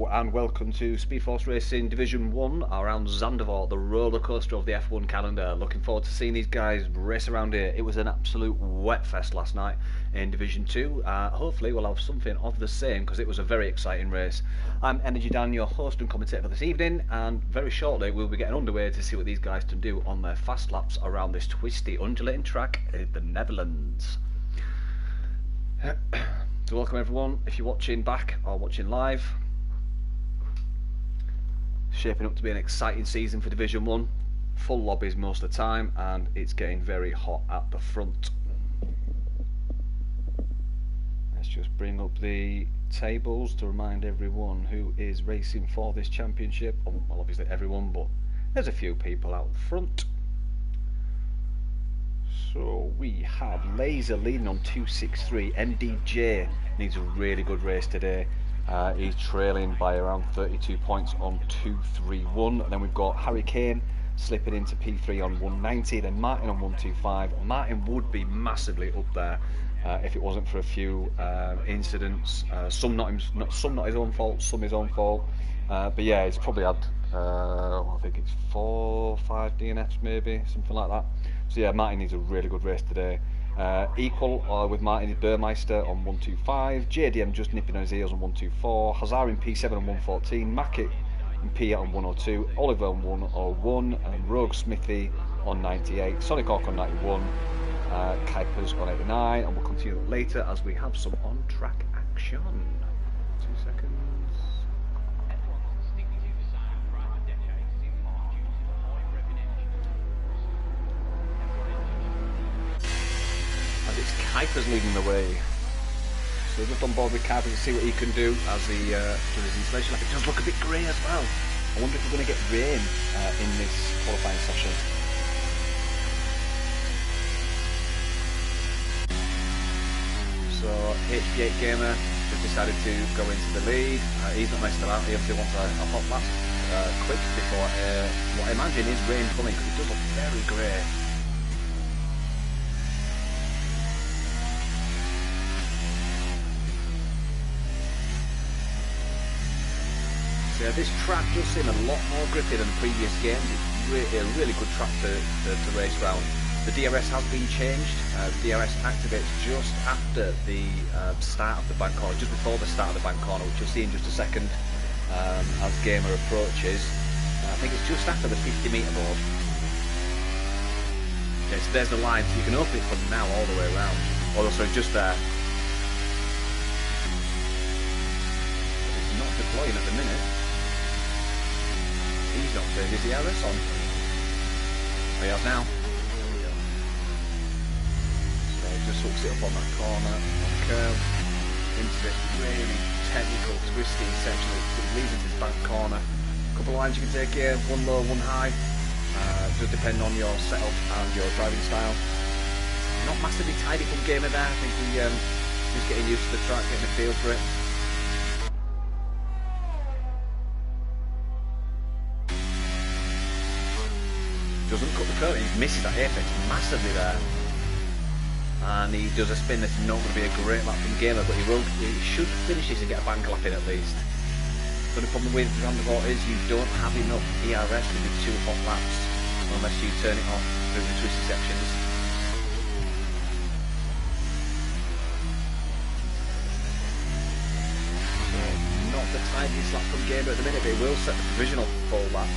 Hello and welcome to Speedforce Racing Division 1 around Zandvoort, the roller coaster of the F1 calendar. Looking forward to seeing these guys race around here. It was an absolute wet fest last night in Division 2. Hopefully we'll have something of the same because it was a very exciting race. I'm SFR-energydan, your host and commentator for this evening, and very shortly we'll be getting underway to see what these guys can do on their fast laps around this twisty, undulating track in the Netherlands. So welcome everyone, if you're watching back or watching live. Shaping up to be an exciting season for Division 1. Full lobbies most of the time, and it's getting very hot at the front. Let's just bring up the tables to remind everyone who is racing for this championship. Well, obviously everyone, but there's a few people out front. So we have Laser leading on 263. MDJ needs a really good race today. He's trailing by around 32 points on 231. And then we've got Harry Kane slipping into P3 on 190. Then Martin on 125. Martin would be massively up there if it wasn't for a few incidents. Some not his own fault, some his own fault. But yeah, he's probably had I think it's 4 or 5 DNFs maybe, something like that. So yeah, Martin needs a really good race today. Equal with Martin is Burmeister on 125, JDM just nipping on his heels on 124, Hazard in P7 on 114, Mackett in P8 on 102, Oliver on 101, and Rogue Smithy on 98, Sonic Hawk on 91, Kuipers on 89, and we'll continue later as we have some on-track action. 2 seconds. It's Kuipers leading the way. So just on board with Kuipers to see what he can do as he does his installation. Like, it does look a bit grey as well. I wonder if we're going to get rain in this qualifying session. So HP8 Gamer has decided to go into the lead. He's not messed about. He obviously wants a hot lap quick before what I imagine is rain coming, because it does look very grey. So yeah, this track does seem a lot more grippy than previous games. It's a really good track to race round. The DRS has been changed. The DRS activates just after the start of the bank corner, just before the start of the bank corner, which you'll see in just a second as Gamer approaches. I think it's just after the 50 metre board. Okay, so there's the line, so you can open it from now all the way around. Oh, sorry, just there. It's not deploying at the minute. He's not turned his DRS on. Oh, he has now. So he just hooks it up on that corner, on the curve, into this really technical, twisty section that leads into this back corner. A couple of lines you can take here, one low, one high. Just depending on your setup and your driving style. Not massively tidy from Gamer there. I think he's getting used to the track, getting a feel for it. Doesn't cut the curve, he misses that apex massively there. And he does a spin that's not going to be a great lap from Gamer, but he should finish this and get a bank lap in at least. So the problem with Zandvoort is you don't have enough ERS to do 2 hot laps unless you turn it off through the twisty sections. So not the tidiest lap from Gamer at the minute, but it will set the provisional full lap.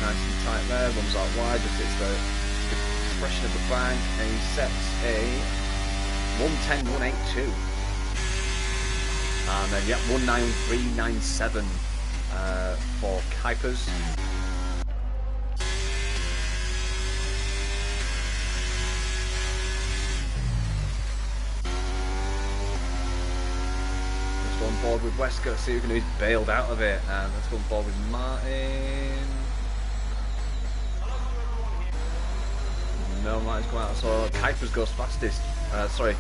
Nice and tight there, runs out wide, just hits the compression of the bank, and he sets a 110.182. And then, yep, 193.97 for Kuipers. Let's go on board with Wesker, see who can do. He's bailed out of it, and let's go on board with Martin. No, Martin's come out. So Kuipers goes fastest. Sorry,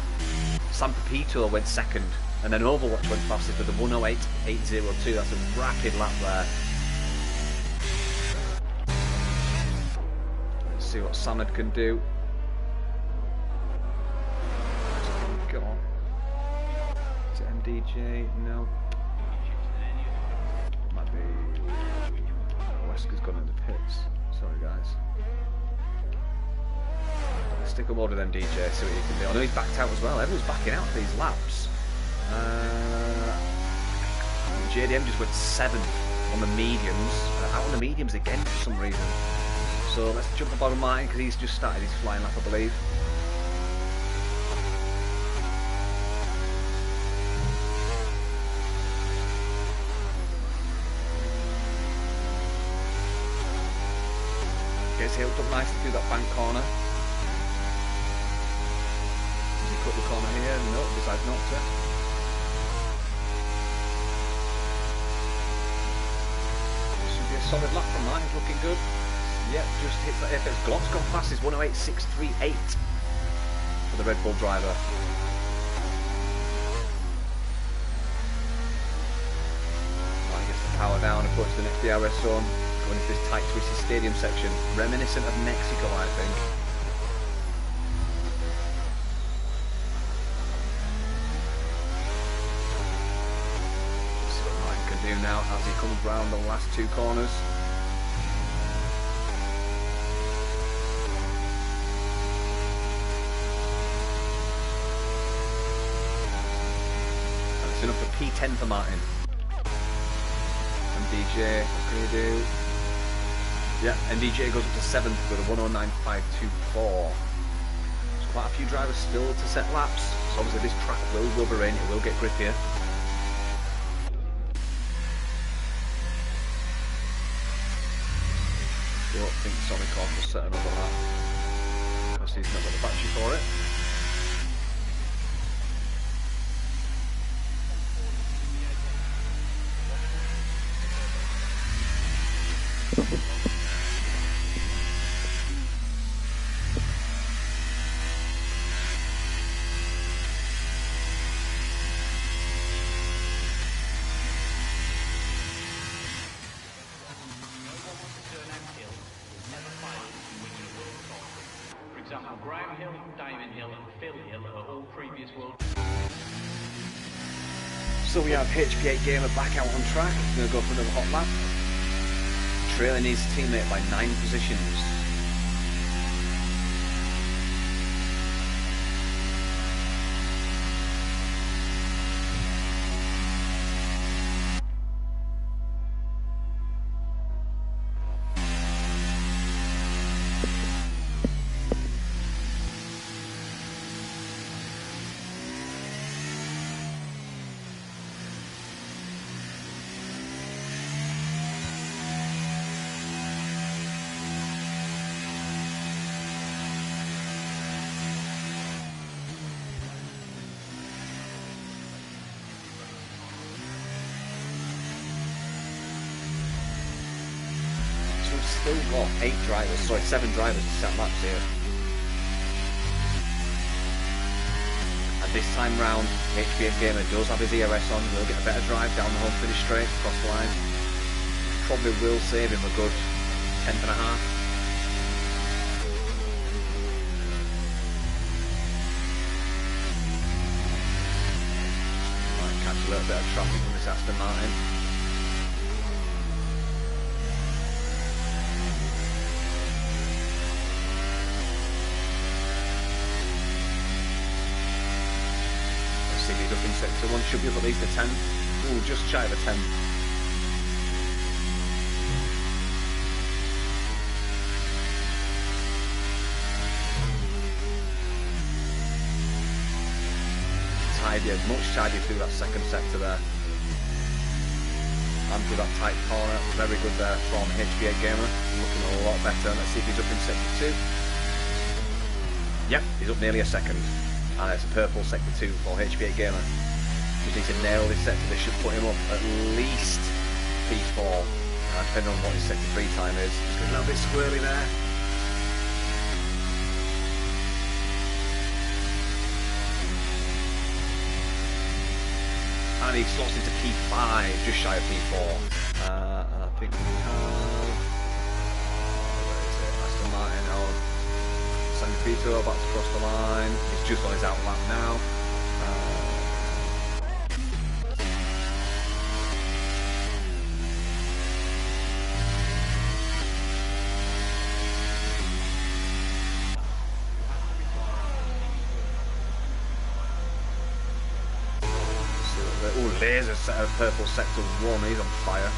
San Pepito went second, and then Overwatch went fastest with the 108.802. That's a rapid lap there. Let's see what Samad can do. Go on. Is it MDJ? No. It might be... Wesker's gone in the pits. Sorry guys. Let's stick a load with MDJ, see what he can do. I know he's backed out as well. Everyone's backing out for these laps. JDM just went 7th on the mediums. Out on the mediums again for some reason. So let's jump aboard on Martin because he's just started his flying lap, I believe. Gets hooked up nicely through that bank corner. Does he cut the corner here? No, decides not to. Should be a solid lap from Martin, he's looking good. Yep, just hits that apex. Glock's gone past his 108.638 for the Red Bull driver. He gets the power down and puts the next DRS zone. Going into this tight twisted stadium section, reminiscent of Mexico, I think. Let's see what Martin can do now as he comes round the last 2 corners. Enough for P10 for Martin. MDJ, what can he do? Yeah, MDJ goes up to 7th with a 109.524. There's quite a few drivers still to set laps, so obviously this track will rubber in, it will get grippier. Don't think Sonicon will set another lap because he's not got the battery for it. So we have HP8 Gamer back out on track. He's going to go for another hot lap. Trailing his teammate by 9 positions. Still got 7 drivers to set laps here. And this time round, HP8 Gamer does have his ERS on, will get a better drive down the home finish straight, across the line. Probably will save him a good 10th and a half. Might catch a little bit of traffic from this Aston Martin. Up in sector 1, should be up at least a 10. Ooh, just shy of a 10. Tidier, much tidier through that second sector there. And through that tight corner, very good there from HP8 Gamer. Looking a lot better. Let's see if he's up in sector 2. Yep, he's up nearly a second. And it's a purple sector 2 for HP8 Gamer. Just needs to nail this sector. This should put him up at least P4. Depending on what his sector 3 time is. Just a little bit squirrely there. And he slots into P5, just shy of P4. And I think we have... where is it? Aston Martin on San Vito, about to cross the line. He's just on his out lap now. there's a purple sector 1. He's on fire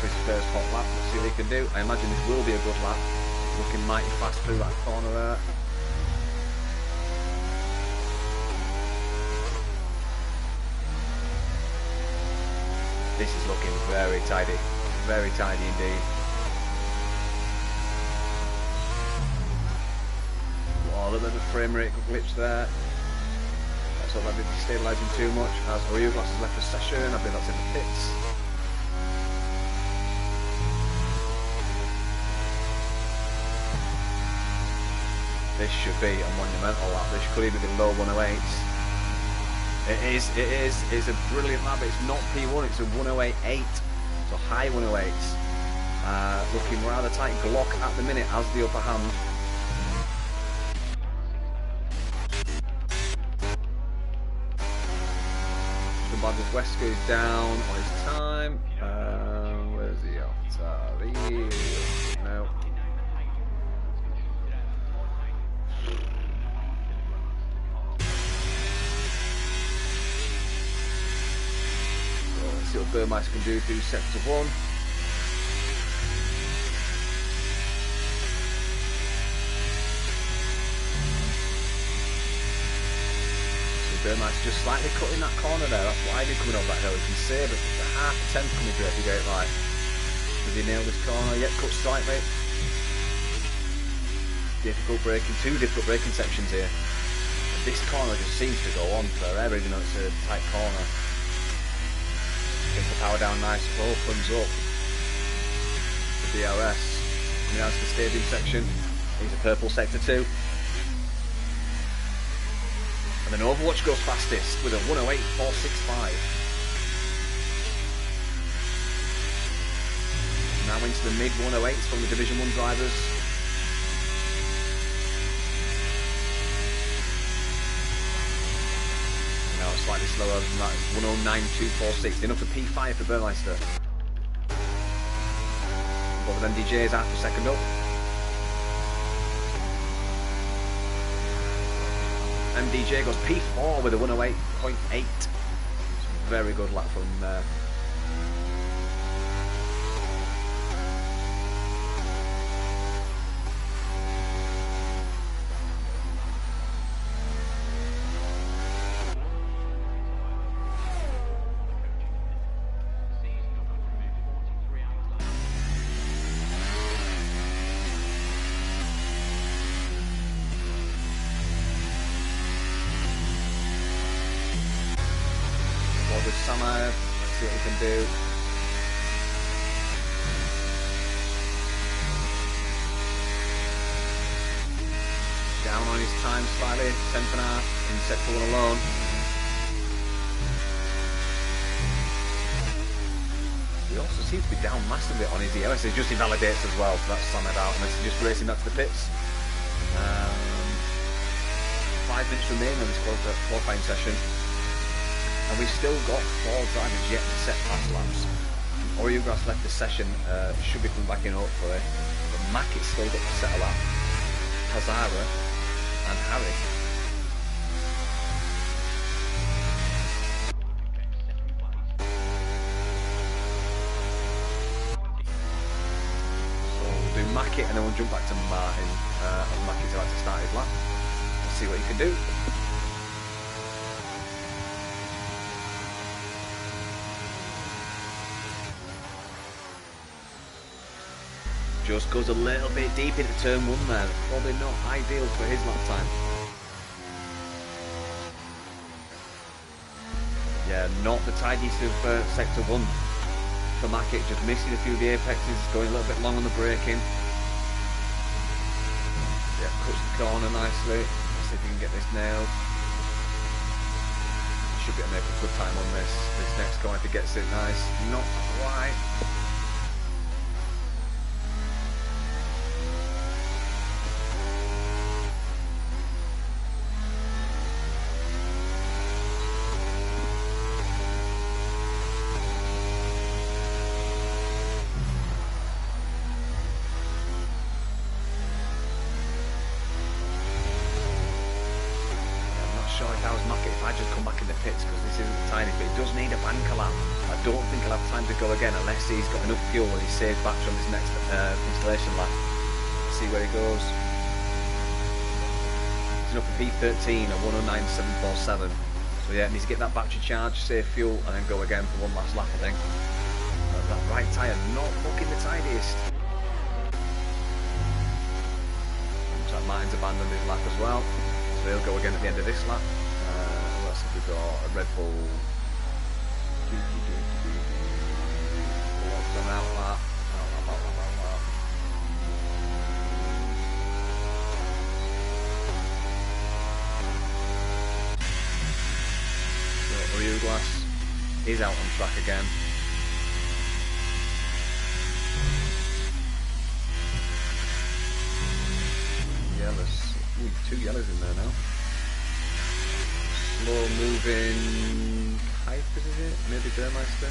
for his first hot lap. Let's see what he can do. I imagine this will be a good lap. Looking mighty fast through that corner there. This is looking very tidy indeed. Oh, a little bit of a frame rate glitch there. That's not maybe destabilising too much. As Oriuglas has left the session, I believe that's in the pits. This should be a monumental lap. This could even be low 108s. It's a brilliant lap. It's not P1, it's a 108.8. So high 108s. Looking rather tight. Glock at the minute has the upper hand. Badges Wesker is down on his time. Where's he at? No. Let's see what Burmeister can do through sector 1. Burmeister just slightly cutting that corner there. That's why they're coming up that hill. You can see but the half a tenth coming through if you get it right. Does he nail this corner? Yep, cut slightly. Difficult braking, 2 difficult braking sections here. This corner just seems to go on forever, even though it's a tight corner. Gets the power down nice, opens up the DRS. Coming down to the stadium section. He's a purple sector 2. And then Overwatch goes fastest with a 108.465. Now into the mid 108s from the Division 1 drivers. Now it's slightly slower than that, 109.246, enough for P5 for Burmeister. But with MDJ's after second up. MDJ goes P4 with a 108.8. Very good lap from there. Let's see what he can do. Down on his time slightly, 10th and a half in sector 1 alone. He also seems to be down massively on his EOS. It just invalidates as well, so that's slammed out. And it's just racing back to the pits. 5 minutes remain on this qualifying session. And we've still got 4 drivers yet to set pass laps. Oriugras left the session, should be coming back in hopefully. But Mackett's still got to set a lap. Hazara and Harry. So we'll do Mackett and then we'll jump back to Martin. And Mackett's about to start his lap. Let's see what he can do. Just goes a little bit deep into turn 1 there. Probably not ideal for his lap time. Yeah, not the tidiest of sector 1 for Mackett. Just missing a few of the apexes, going a little bit long on the braking. Yeah, cuts the corner nicely. Let's see if we can get this nailed. Should be able to make a good time on this next corner if he gets it nice. Not quite. sure if I was knocking, if I just come back in the pits, because this isn't tiny, but it does need a banker lap. I don't think he'll have time to go again unless he's got enough fuel and he saves back from his next installation lap. See where he goes. He's up for P13 at 109.747. So yeah, needs to get that battery charged, save fuel, and then go again for one last lap, I think. That right tyre not looking the tidiest. Looks like Martin's abandoned his lap as well. So he'll go again at the end of this lap. What else have we got? A Red Bull. What's gone out lap? So Glass is out on track again. Yellows. Ooh, 2 yellows in there now. Slow moving Kuipers, is it? Maybe Burmeister.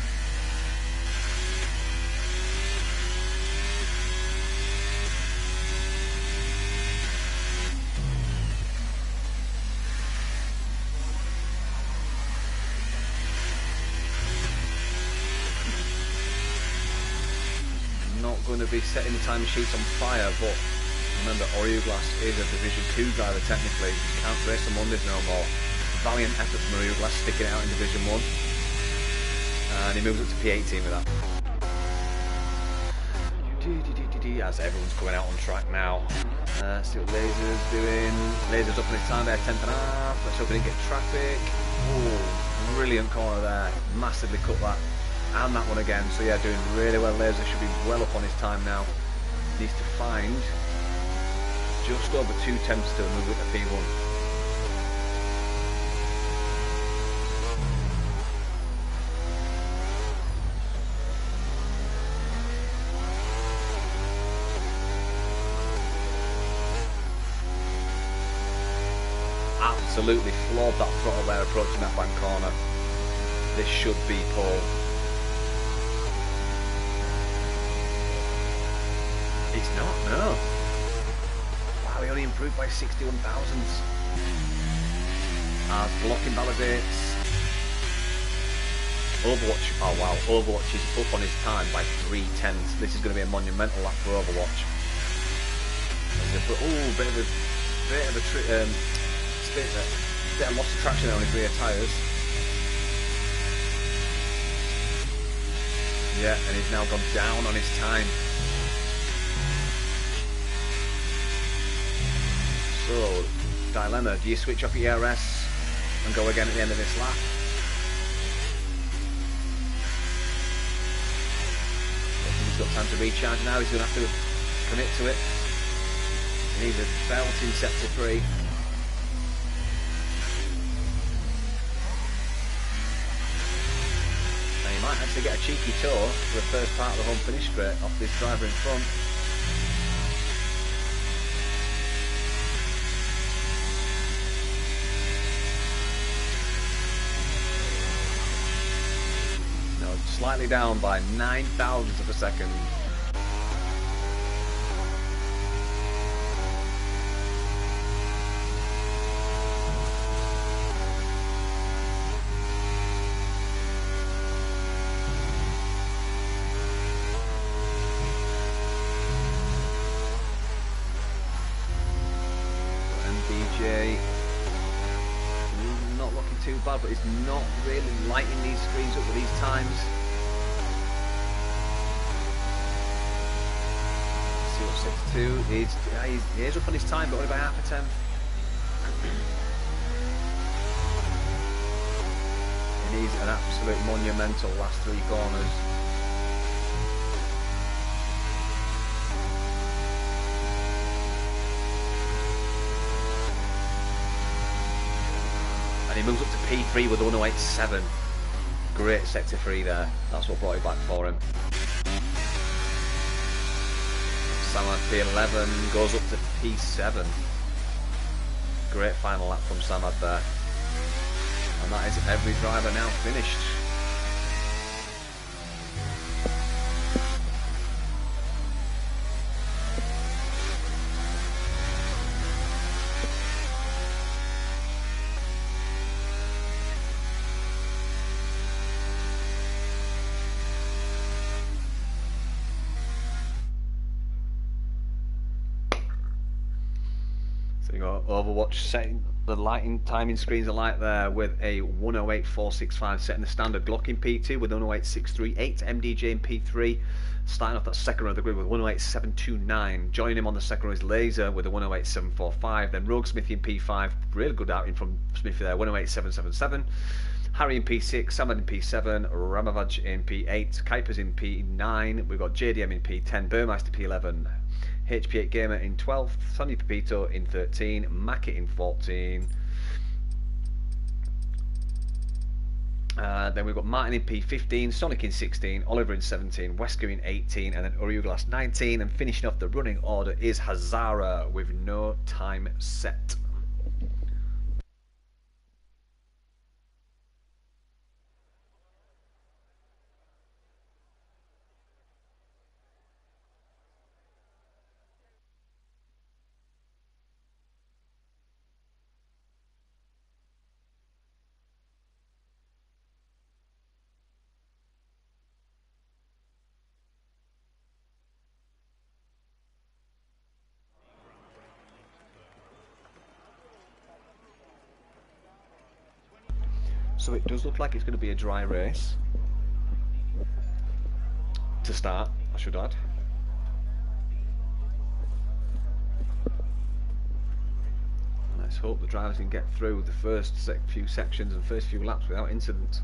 Not going to be setting the time sheets on fire, but remember, Glass is a Division 2 driver technically. You can't race on Mondays no more. Valiant effort from Glass, sticking it out in Division 1. And he moves up to P18 with that. As everyone's coming out on track now. See what Laser's doing. Laser's up on his time there, 10th and a half. Let's hope he didn't get traffic. Oh, brilliant corner there. Massively cut that. And that one again. So yeah, doing really well. Laser should be well up on his time now. Needs to find just over 2 tenths to move it to P1. Absolutely floored that throttle there approaching that bank corner. This should be pole. It's not, no. Wow, he only improved by 61 thousandths. As blocking validates. Overwatch, oh wow, Overwatch is up on his time by 3 tenths. This is going to be a monumental lap for Overwatch. Oh, bit of loss of traction there on his rear tyres. Yeah, and he's now gone down on his time. So, dilemma, do you switch off your ERS and go again at the end of this lap? I think he's got time to recharge now, he's going to have to commit to it. He needs a belt in sector 3. Now you might actually get a cheeky tour for the first part of the home finish straight off this driver in front. Slightly down by 9 thousandths of a second. MBJ not looking too bad, but he's not really lighting these screens up with these times. He's up on his time, but only by half a tenth. He needs an absolute monumental last 3 corners. And he moves up to P3 with 108.7. Great sector 3 there. That's what brought it back for him. Samad P11 goes up to P7. Great final lap from Samad there. And that is every driver now finished. So you got Overwatch setting the lighting timing screens are light there with a 108.465 setting the standard. Glock in P2 with 108.638, MDJ in P3. Starting off that second row of the grid with 108.729. Joining him on the second row is Laser with a 108.745. Then Rogue Smithy in P5, really good outing from Smithy there, 108.777. Harry in P6, Samad in P7, Ramavaj in P8, Kuipers in P9, we've got JDM in P10, Burmeister P11, HP8 Gamer in 12th, Sonny Pepito in 13, Mackett in 14. Then we've got Martin in P15, Sonic in 16, Oliver in 17, Wesker in 18, and then Uriuglas 19. And finishing off the running order is Hazara with no time set. So it does look like it's going to be a dry race to start, I should add. Let's hope the drivers can get through the first few sections and first few laps without incident.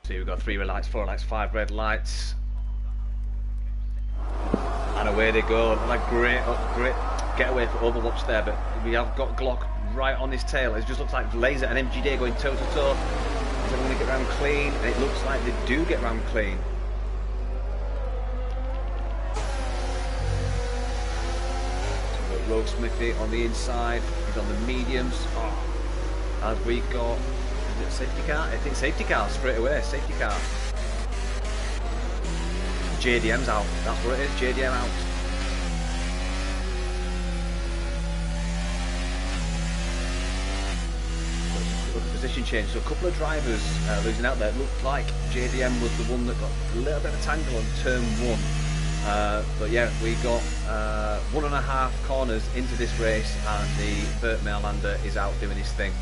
So we've got 3 red lights, 4 lights, 5 red lights. And away they go. Like great getaway for Overwatch there, but we have got Glock right on his tail. It just looks like Laser and MGD going toe to toe. Is they going to get round clean? And it looks like they do get round clean. So we've got Rogue Smithy on the inside. He's on the mediums. Oh. As we got, is it a safety car? I think safety car straight away. Safety car. JDM's out. That's what it is. JDM out. Look at position change. So a couple of drivers losing out there. It looked like JDM was the one that got a little bit of a tangle on turn 1. But yeah, we got 1.5 corners into this race, and the Burt Mairlander is out doing his thing.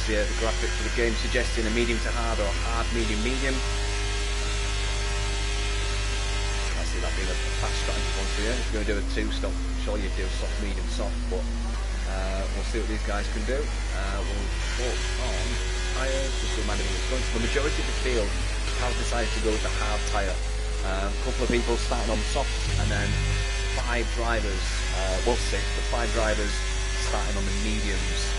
The graphic for the game suggesting a medium to hard or hard medium medium. I see that being a fast strategy one for you. If you're going to do a 2-stop, I'm sure you'd do soft, medium, soft, but we'll see what these guys can do. We'll put on tyres, just to remind everyone, the majority of the field has decided to go with the hard tyre. A couple of people starting on soft, and then 5 drivers, well 6, but 5 drivers starting on the mediums.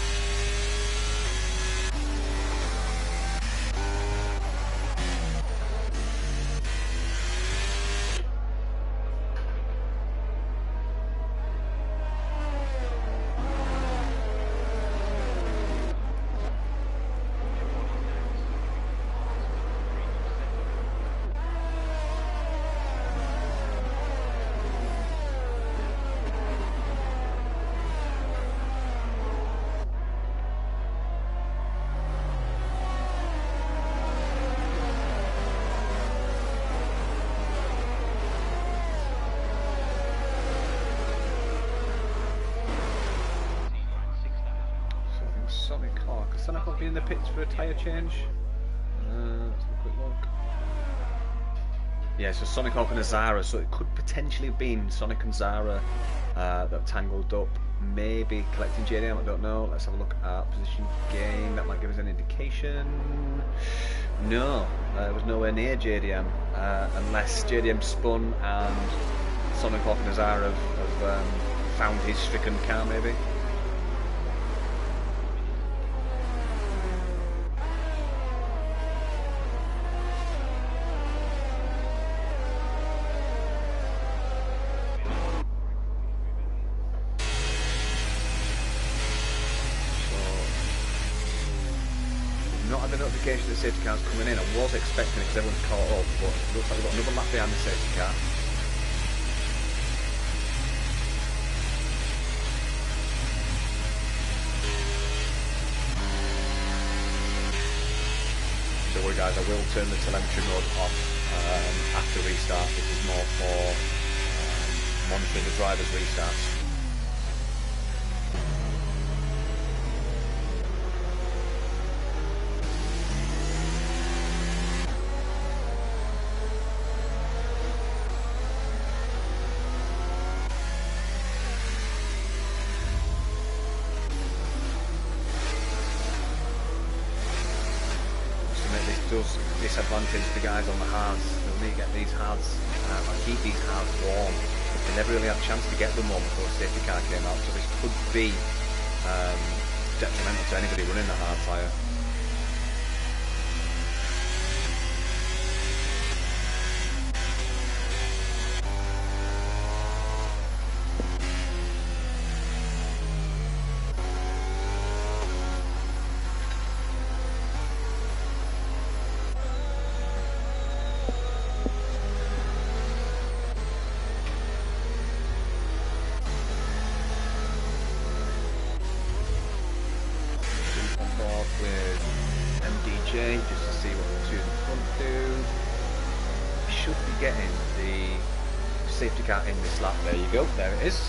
Sonic will be in the pits for a tyre change. Let's have a quick look. Yeah, so Sonic Hawk and a Zara, so it could potentially have been Sonic and Zara that tangled up. Maybe collecting JDM, I don't know. Let's have a look at position gain. That might give us an indication. No, it was nowhere near JDM, unless JDM spun and Sonic Hawk and a Zara have found his stricken car, maybe. Notification that the safety car's coming in. I was expecting it because everyone's caught up, but it looks like we've got another lap behind the safety car. Don't worry guys, I will turn the telemetry mode off after restart. This is more for monitoring the driver's restarts. Does disadvantage the guys on the hards. They'll need to get these hards and keep these hards warm. They never really had a chance to get them warm before the safety car came out, so this could be detrimental to anybody running the hard tyre. Just to see what the two in front do. We should be getting the safety car in this lap. There you go, there it is.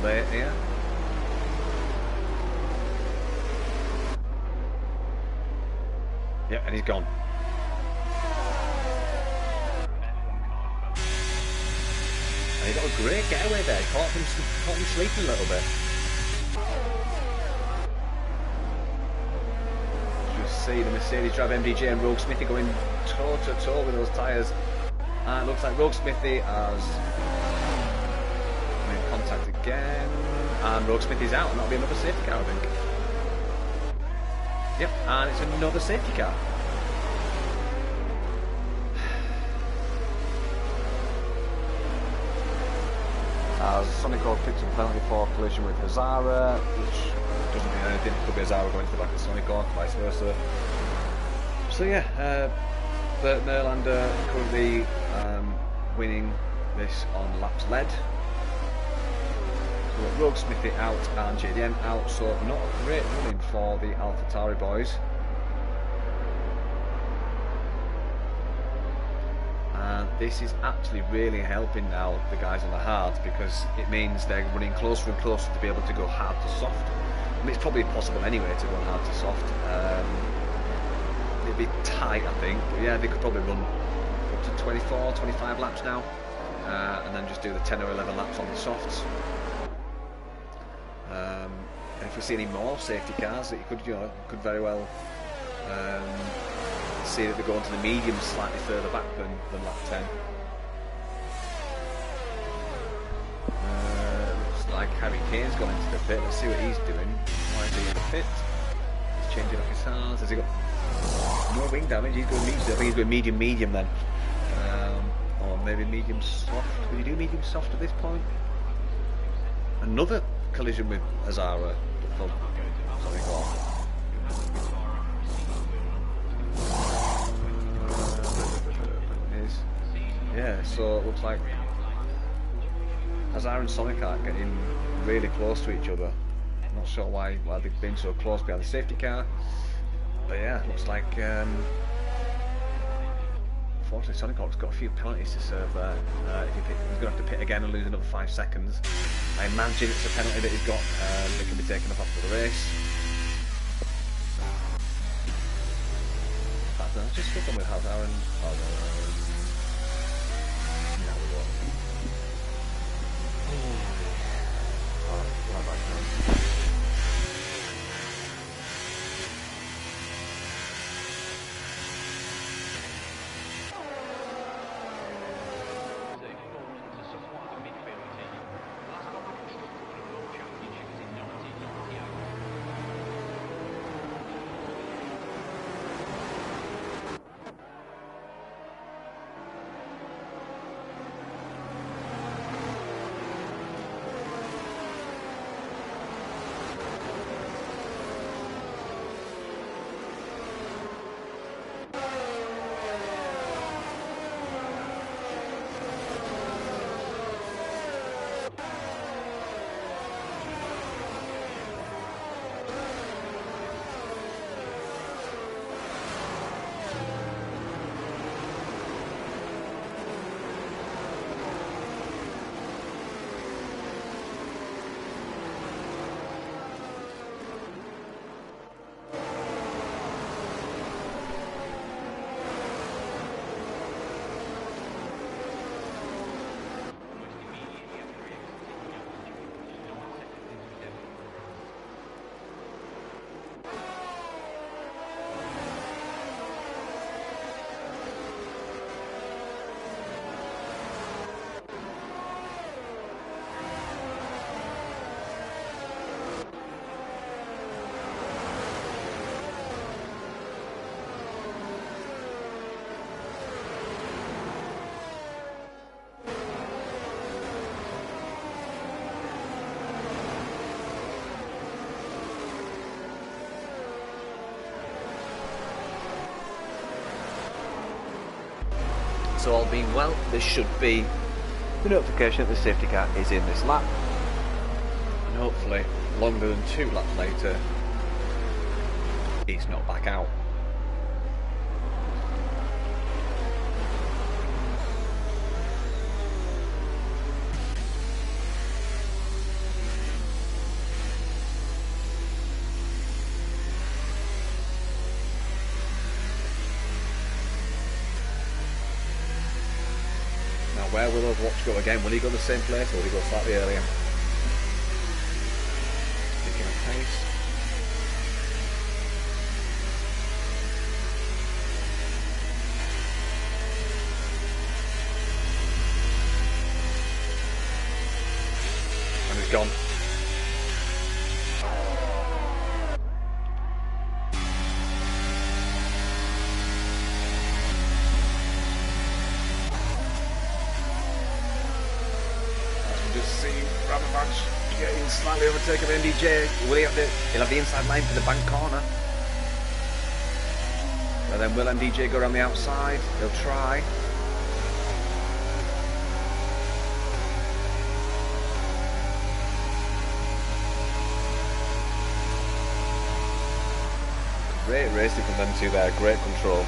late here. Yeah, and he's gone. And he got a great getaway there. Caught him sleeping a little bit. Just see the Mercedes drive MDJ and Rogue Smithy going toe to toe with those tyres. And it looks like Rogue Smithy has made contact again. And Rogue Smithy's out, and that'll be another safety car, I think. Yep, and it's another safety car. As Sonic Hawk picks up a penalty for collision with Hazara, which doesn't mean anything. It could be Hazara going to the back of Sonic Hawk, vice versa. So yeah, Bert Merlander currently winning this on laps led. So we've got Rogue Smithy out and JDM out, so not a great running for the AlphaTauri boys. And this is actually really helping now the guys on the hard, because it means they're running closer and closer to be able to go hard to soft. I mean, it's probably possible anyway to go hard to soft. It'd be tight, I think, but yeah, they could probably run up to 24, 25 laps now, and then just do the 10 or 11 laps on the softs. And if we see any more safety cars, that you could very well see that they're going to the mediums slightly further back than lap 10. Looks like Harry Kane's gone into the pit. Let's see what he's doing. Why is he in the pit? He's changing up his hards. Has he got no wing damage? He's going medium. I think he's going medium then. Or maybe medium soft. Could you do medium soft at this point? Another collision with Hazara. Yeah, so it looks like Hazara and Sonic are getting really close to each other. I'm not sure why they've been so close behind the safety car, but yeah, it looks like unfortunately Sonic Hawk's got a few penalties to serve there. He's going to have to pit again and lose another 5 seconds. I imagine it's a penalty that he's got that can be taken up after the race. I was just looking with Hazara and so all being well, there should be the notification that the safety car is in this lap, and hopefully longer than 2 laps later it's not back out. where will Overwatch go again? Will he go the same place or will he go slightly earlier? Picking up pace. And he's gone. Getting slightly overtaken of MDJ. Will he have he'll have the inside line for the bank corner. And then will MDJ go around the outside? He'll try. Great racing from them two there, great control.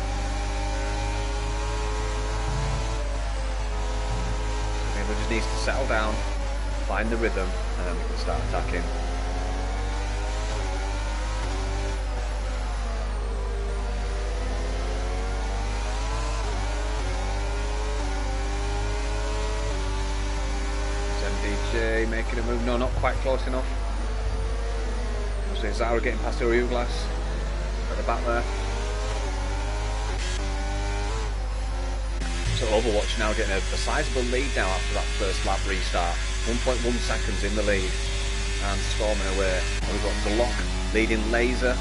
He just needs to settle down, find the rhythm, and then we can start attacking. MDJ making a move, no, not quite close enough. So Zara getting past Uriuglas at the back there. So Overwatch now getting a sizable lead now after that first lap restart. 1.1 seconds in the lead and storming away. And we've got Glock leading Laser.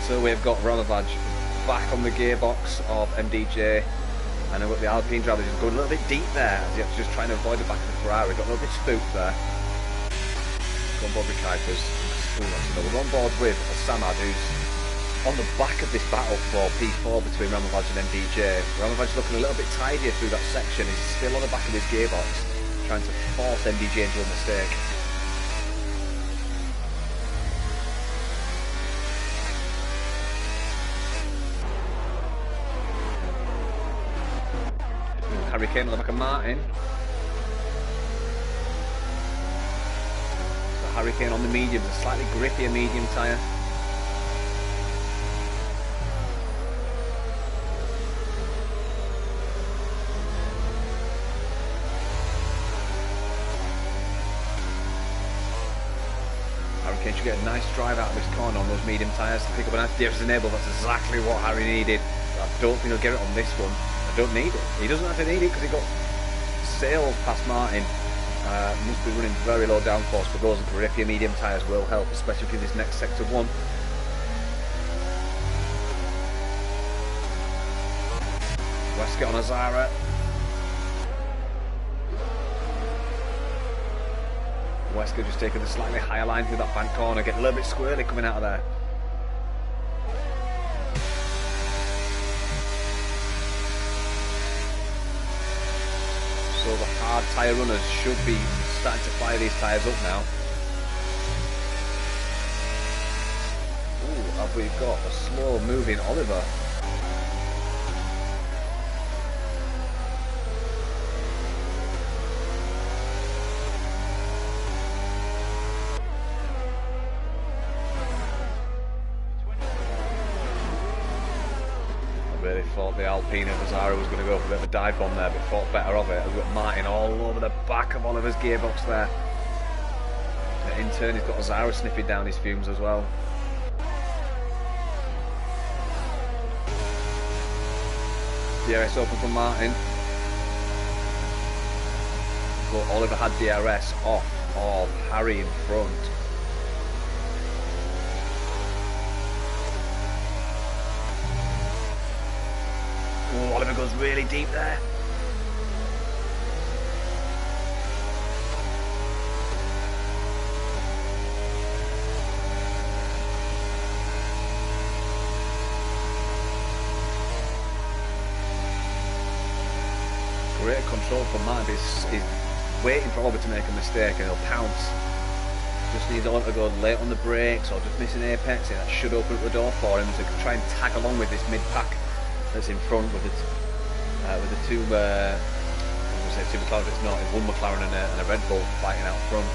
So we've got Ramovaj back on the gearbox of MDJ, and we've got the Alpine driver just going a little bit deep there as he's just trying to avoid the back of the Ferrari. Got a little bit spooked there. On board with Kuipers. We're on board with Samad, who's on the back of this battle for P4 between Ramovaj and MDJ. Ramovaj's looking a little bit tidier through that section. He's still on the back of his gearbox, trying to force MDJ into a mistake. Hurricane on the back of Martin. So Hurricane on the mediums, a slightly grippier medium tyre. Hurricane should get a nice drive out of this corner on those medium tyres to pick up a nice DRS enable. That's exactly what Harry needed. I don't think he'll get it on this one. I don't need it. He doesn't have to need it because he got sailed past Martin. Must be running very low downforce, but those grippier medium tyres will help, especially for this next sector one. Westgate on Azara. Westgate just taking the slightly higher line through that bank corner, getting a little bit squirrely coming out of there. So the hard tyre runners should be starting to fire these tyres up now. Ooh, have we got a slow moving Oliver? Really thought the Alpine of Azara was going to go for a bit of a dive bomb there, but thought better of it. We've got Martin all over the back of Oliver's gearbox there. And in turn, he's got Azara sniffing down his fumes as well. DRS open from Martin. But Oliver had DRS off of Harry in front. Oh, Oliver goes really deep there. Great control from Martin. He's waiting for Oliver to make a mistake and he'll pounce. Just needs Oliver to go late on the brakes or just missing apex, and that should open up the door for him to try and tag along with this mid-pack that's in front with the two, I was going to say two McLaren, it's not, it's one McLaren and a Red Bull fighting out front.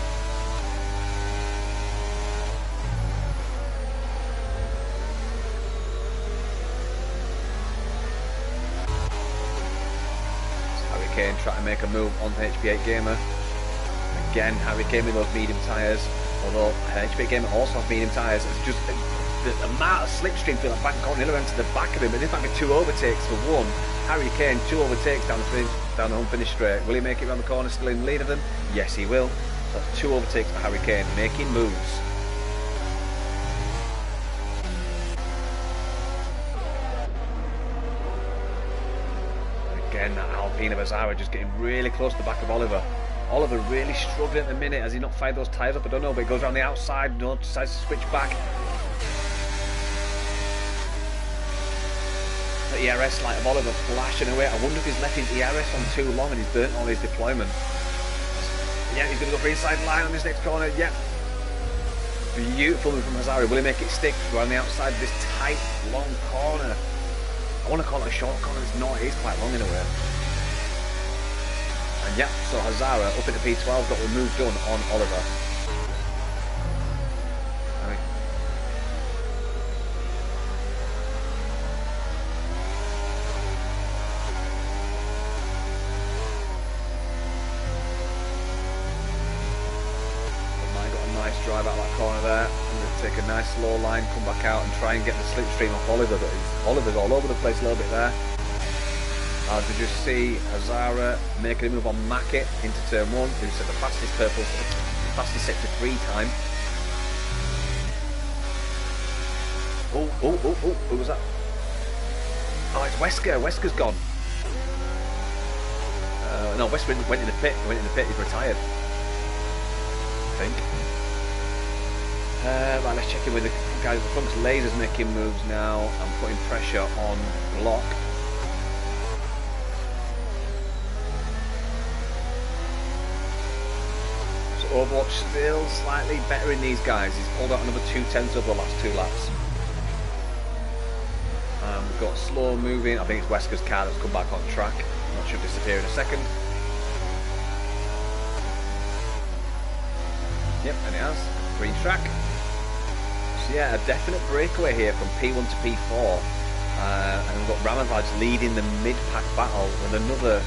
make a move on the HP8 Gamer. Again, Harry Kane with those medium tyres. Although HP8 Gamer also has medium tyres. It's just the amount of slipstream through that back corner to the back of him. But this might be 2 overtakes for one. Harry Kane, 2 overtakes down the unfinished straight. Will he make it around the corner still in the lead of them? Yes, he will. So that's 2 overtakes for Harry Kane, making moves. Again, that Alpine of Azara just getting really close to the back of Oliver. Oliver really struggling at the minute. Has he not fired those tyres up? I don't know, but he goes around the outside, no, decides to switch back. The ERS light of Oliver flashing away. I wonder if he's left his ERS on too long and he's burnt all his deployment. Yeah, he's going to go for inside line on this next corner. Yeah. Beautiful move from Hazari. Will he make it stick? Go on the outside of this tight, long corner. I want to call it a short corner. It's not. It is quite long in a way. And yeah, so Hazara up into P12 got the move done on Oliver. Drive out that corner there. I'm going to take a nice slow line, come back out and try and get the slipstream off Oliver, but Oliver's all over the place a little bit there. As we just see Hazara making a move on Mackett into turn 1, who set the fastest sector 3 time. Oh, who was that? Oh, it's Wesker. Wesker's gone. No, Wesker went in the pit. He's retired, I think. Right, let's check in with the guys at the front. Laser's making moves now and putting pressure on Glock. So Overwatch still slightly better in these guys. He's pulled out another 2/10 over the last 2 laps. We've got slow moving. I think it's Wesker's car that's come back on track. That should disappear in a second. Yep, and it has. Green track. So yeah, a definite breakaway here from P1 to P4. And we've got Ramavaj leading the mid-pack battle with another,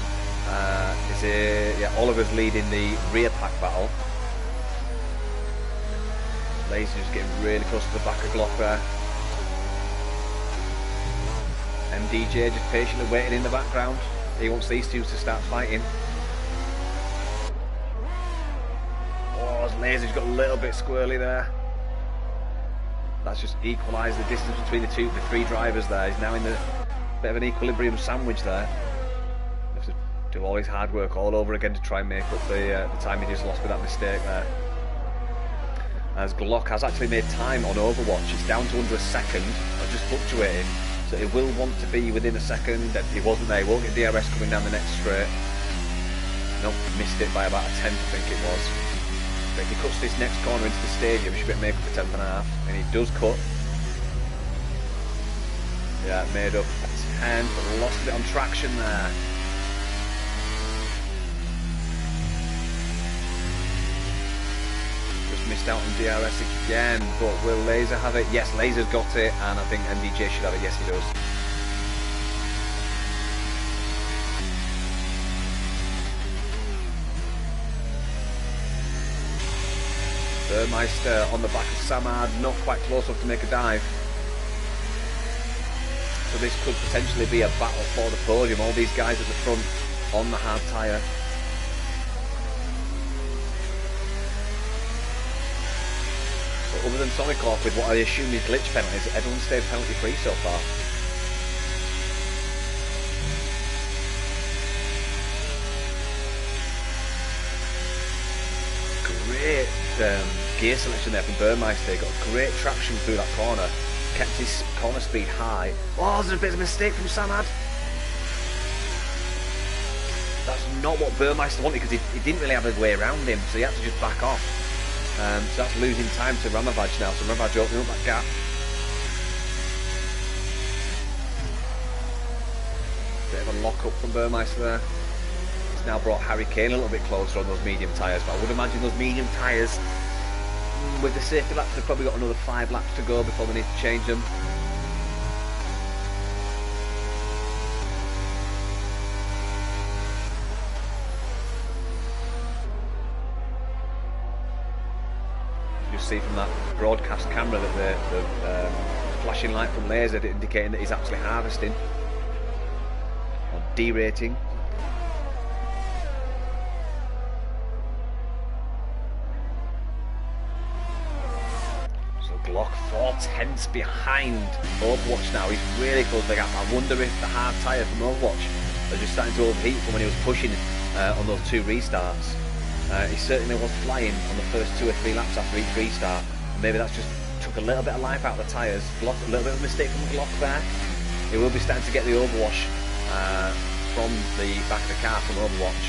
Oliver's leading the rear pack battle. Laser's getting really close to the back of Glock there. MDJ just patiently waiting in the background. He wants these two to start fighting. Oh, Laser's got a little bit squirrely there. That's just equalised the distance between the 3 drivers there. He's now in the bit of an equilibrium sandwich there. Have to do all his hard work all over again to try and make up the time he just lost with that mistake there. As Glock has actually made time on Overwatch. It's down to under a second. It's just fluctuating. So it will want to be within a second. He wasn't there. He won't get DRS coming down the next straight. Nope, missed it by about a 10th, I think it was. But if he cuts this next corner into the stadium, he should be able to make up a 10th and a half. And he does cut. Yeah, made up a 10th, but lost a bit on traction there. Just missed out on DRS again, but will Laser have it? Yes, Laser's got it, and I think MDJ should have it. Yes, he does. Burmeister on the back of Samad, not quite close enough to make a dive. So this could potentially be a battle for the podium. All these guys at the front on the hard tyre. So other than Sonikov with what I assume is glitch penalties, everyone stayed penalty free so far. Great gear selection there from Burmeister. Got great traction through that corner. Kept his corner speed high. Oh, there's a bit of a mistake from Samad. That's not what Burmeister wanted, because he didn't really have a way around him, so he had to just back off. So that's losing time to Ramavaj now. So Ramavaj opening up that gap. Bit of a lock up from Burmeister there. It's now brought Harry Kane a little bit closer on those medium tyres, but I would imagine those medium tyres, with the safety laps, they've probably got another 5 laps to go before they need to change them. just see from that broadcast camera that the flashing light from laser indicating that he's actually harvesting or derating. So Glock 4/10 behind Overwatch now. He's really close to the gap. I wonder if the hard tyre from Overwatch are just starting to overheat from when he was pushing on those 2 restarts. He certainly was flying on the first 2 or 3 laps after each restart. Maybe that's just took a little bit of life out of the tyres. A little bit of a mistake from Glock there. He will be starting to get the overwash from the back of the car from Overwatch.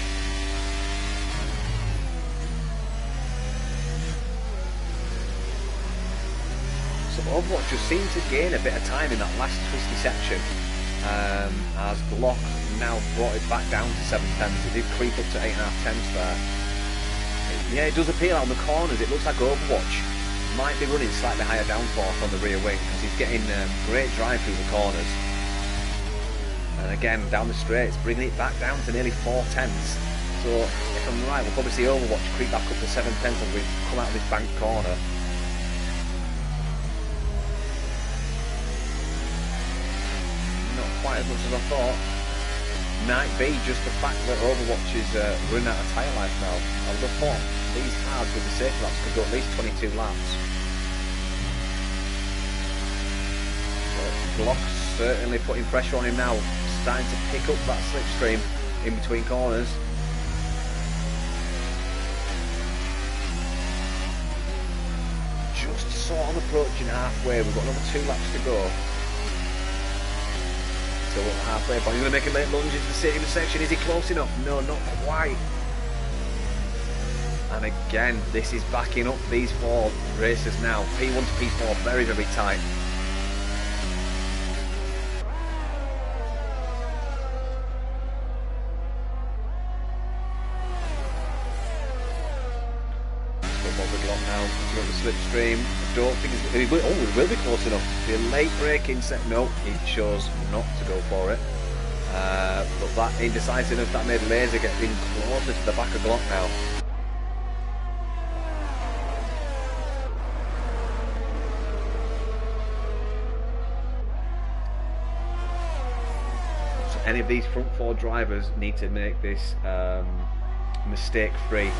So Overwatch just seemed to gain a bit of time in that last twisty section, as Glock now brought it back down to 7/10. It did creep up to 8.5/10 there. Yeah, it does appear on the corners. It looks like Overwatch might be running slightly higher downforce on the rear wing, because he's getting great drive through the corners. And again, down the straights, bringing it back down to nearly 4/10. So if I'm right, we'll probably see Overwatch creep back up to 7/10 as we come out of this bank corner. Not quite as much as I thought. Might be just the fact that Overwatch is running out of tyre life now. I would have thought these hards with the safety laps could go at least 22 laps. But Glock's certainly putting pressure on him now, starting to pick up that slipstream in between corners. Just sort of approaching halfway. We've got another 2 laps to go. Still at the halfway point. He's going to make a late lunge into the safety section. Is he close enough? No, not quite. And again, this is backing up these 4 racers now. P1 to P4, very, very tight. Glock now, got the slipstream. I don't think it will be close enough. The late braking set, no, he chose not to go for it. But that indecisiveness that made Laser get in closer to the back of Glock now. So any of these front 4 drivers need to make this mistake-free.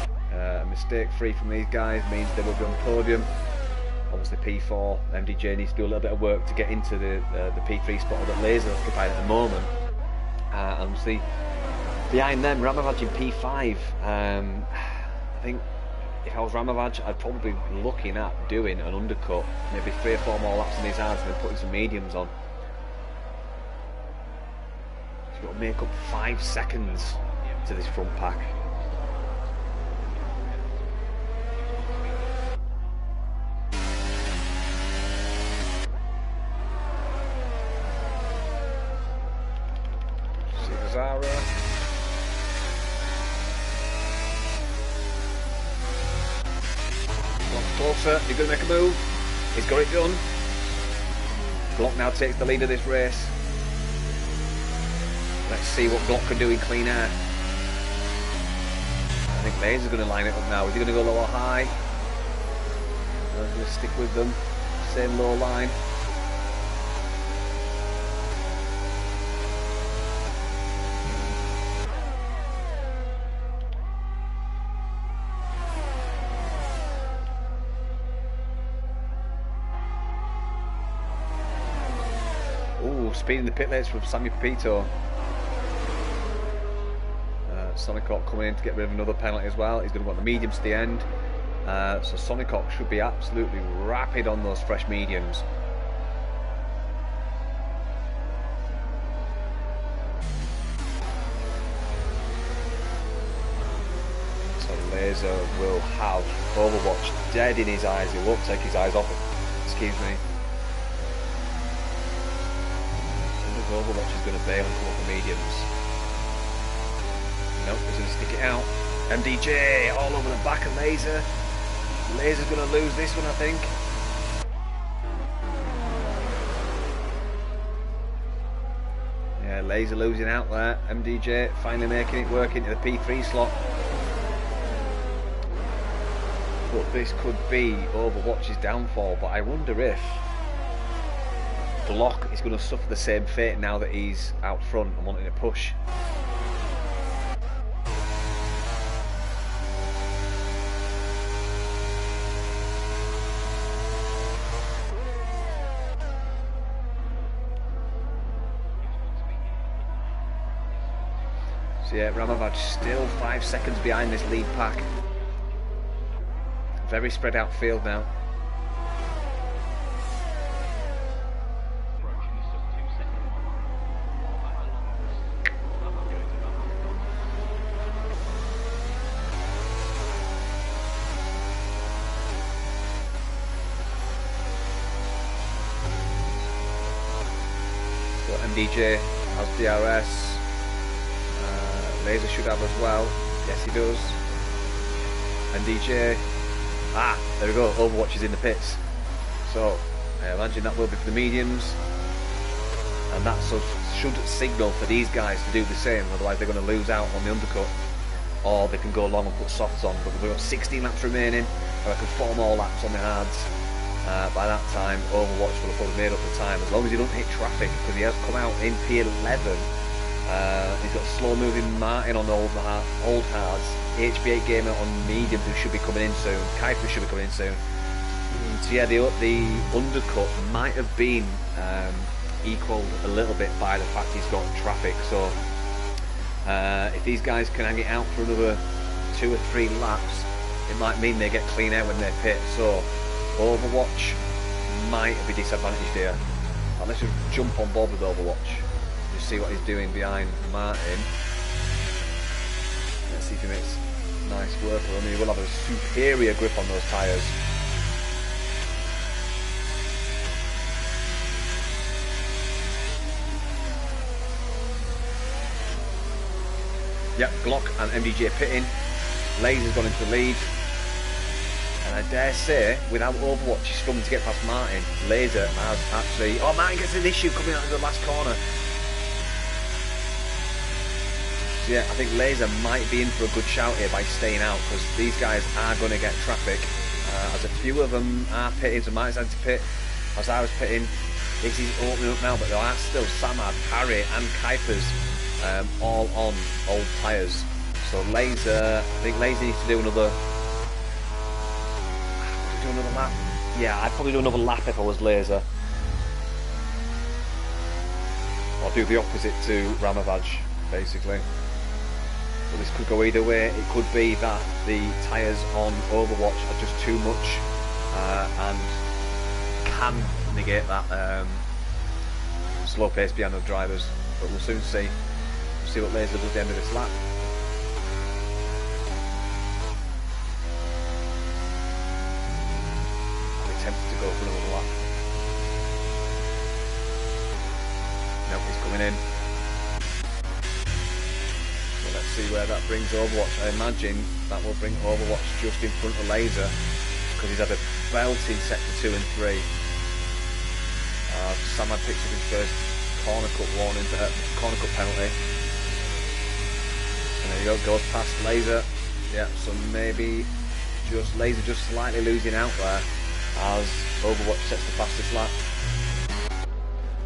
Mistake-free from these guys means they will be on podium. Obviously P4, MDJ needs to do a little bit of work to get into the P3 spot that Laser occupied at the moment. And see, behind them, Ramavaj in P5. I think if I was Ramavaj, I'd probably be looking at doing an undercut, maybe 3 or 4 more laps in these hards and then putting some mediums on. So you've got to make up 5 seconds to this front pack. Closer, he's going to make a move. He's got it done. Glock now takes the lead of this race. Let's see what Glock can do in clean air. I think Laser's going to line it up now. Is he going to go low or high? I'm going to stick with them. Same low line. Speeding the pit lanes from Sammy Pepito. Sonicock coming in to get rid of another penalty as well. He's going to want the mediums to the end. So Sonicock should be absolutely rapid on those fresh mediums. So Laser will have Overwatch dead in his eyes. He won't take his eyes off it. Excuse me. Overwatch is going to bail and come up the mediums. Nope, he's going to stick it out. MDJ all over the back of Laser. Laser's going to lose this one, I think. Yeah, Laser losing out there. MDJ finally making it work into the P3 slot. but this could be Overwatch's downfall. But I wonder if Glock is going to suffer the same fate now that he's out front and wanting to push. So yeah, Ramovac still 5 seconds behind this lead pack. Very spread out field now. So MDJ has DRS. Laser should have as well. Yes, he does. MDJ. There we go. Overwatch is in the pits. So I imagine that will be for the mediums, and that should signal for these guys to do the same. Otherwise, they're going to lose out on the undercut, or they can go long and put softs on. But we've got 16 laps remaining. I reckon 4 more laps on the hards. By that time, Overwatch will have probably made up the time, as long as he doesn't hit traffic, because he has come out in P11. He's got slow-moving Martin on the old hards, HB8 Gamer on mediums, who should be coming in soon. Kuiper should be coming in soon. So yeah, the undercut might have been equalled a little bit by the fact he's got traffic. So if these guys can hang it out for another 2 or 3 laps, it might mean they get clean air when they pit. So Overwatch might be disadvantaged here. Let's just jump on board with Overwatch. See what he's doing behind Martin. Let's see if he makes nice work. I mean, he will have a superior grip on those tyres. Yep, Glock and MDJ pitting. Laser's gone into the lead. And I dare say, without Overwatch, he's struggling to get past Martin. Laser has actually... Oh, Martin gets an issue coming out of the last corner. Yeah, I think Laser might be in for a good shout here by staying out, because these guys are going to get traffic. As a few of them are pitting, so Martin's had to pit. As I was pitting, this is opening up now, but there are still Samad, Harry and Kuipers all on old tyres. So Laser, I think Laser needs to do another lap. Yeah, I'd probably do another lap if I was Laser. Or do the opposite to Ramovac, basically. But this could go either way. It could be that the tyres on Overwatch are just too much and can negate that slow pace behind the drivers. But we'll soon see. We'll see what Laser does at the end of this lap. I'll be tempted to go for another lap. Nope, he's coming in. Let's see where that brings Overwatch. I imagine that will bring Overwatch just in front of Laser, because he's had a belting set for 2 and 3. Samad picks up his first corner cut warning, corner cut penalty. And there he goes, goes past Laser. Yeah, so maybe just Laser just slightly losing out there as Overwatch sets the fastest lap.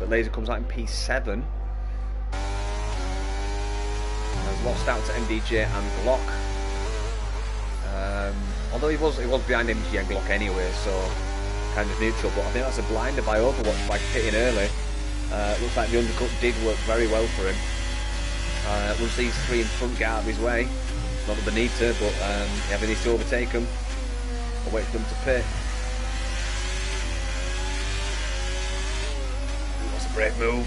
But Laser comes out in P7. Lost out to MDJ and Glock. Although he was behind MDJ and Glock anyway, so kind of neutral. But I think that's a blinder by Overwatch by pitting early. Looks like the undercut did work very well for him. Once these 3 in front get out of his way, not that they need to, but he either needs to overtake them or wait for them to pit. That's a brave move.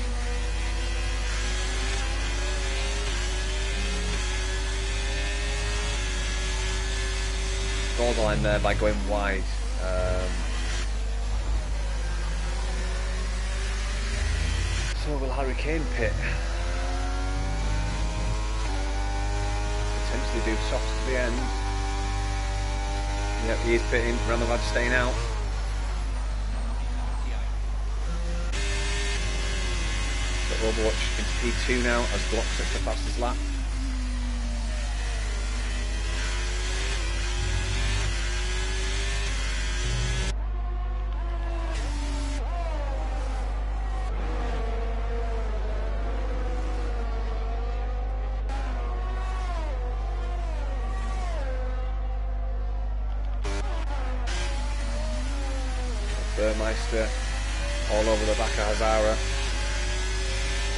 Borderline there by going wide. So will Harry Kane pit? Potentially do softs to the end. Yep, he is pitting. Ramovac staying out. So Overwatch into P2 now as Glock sets the fastest lap. Burmeister all over the back of Hazara.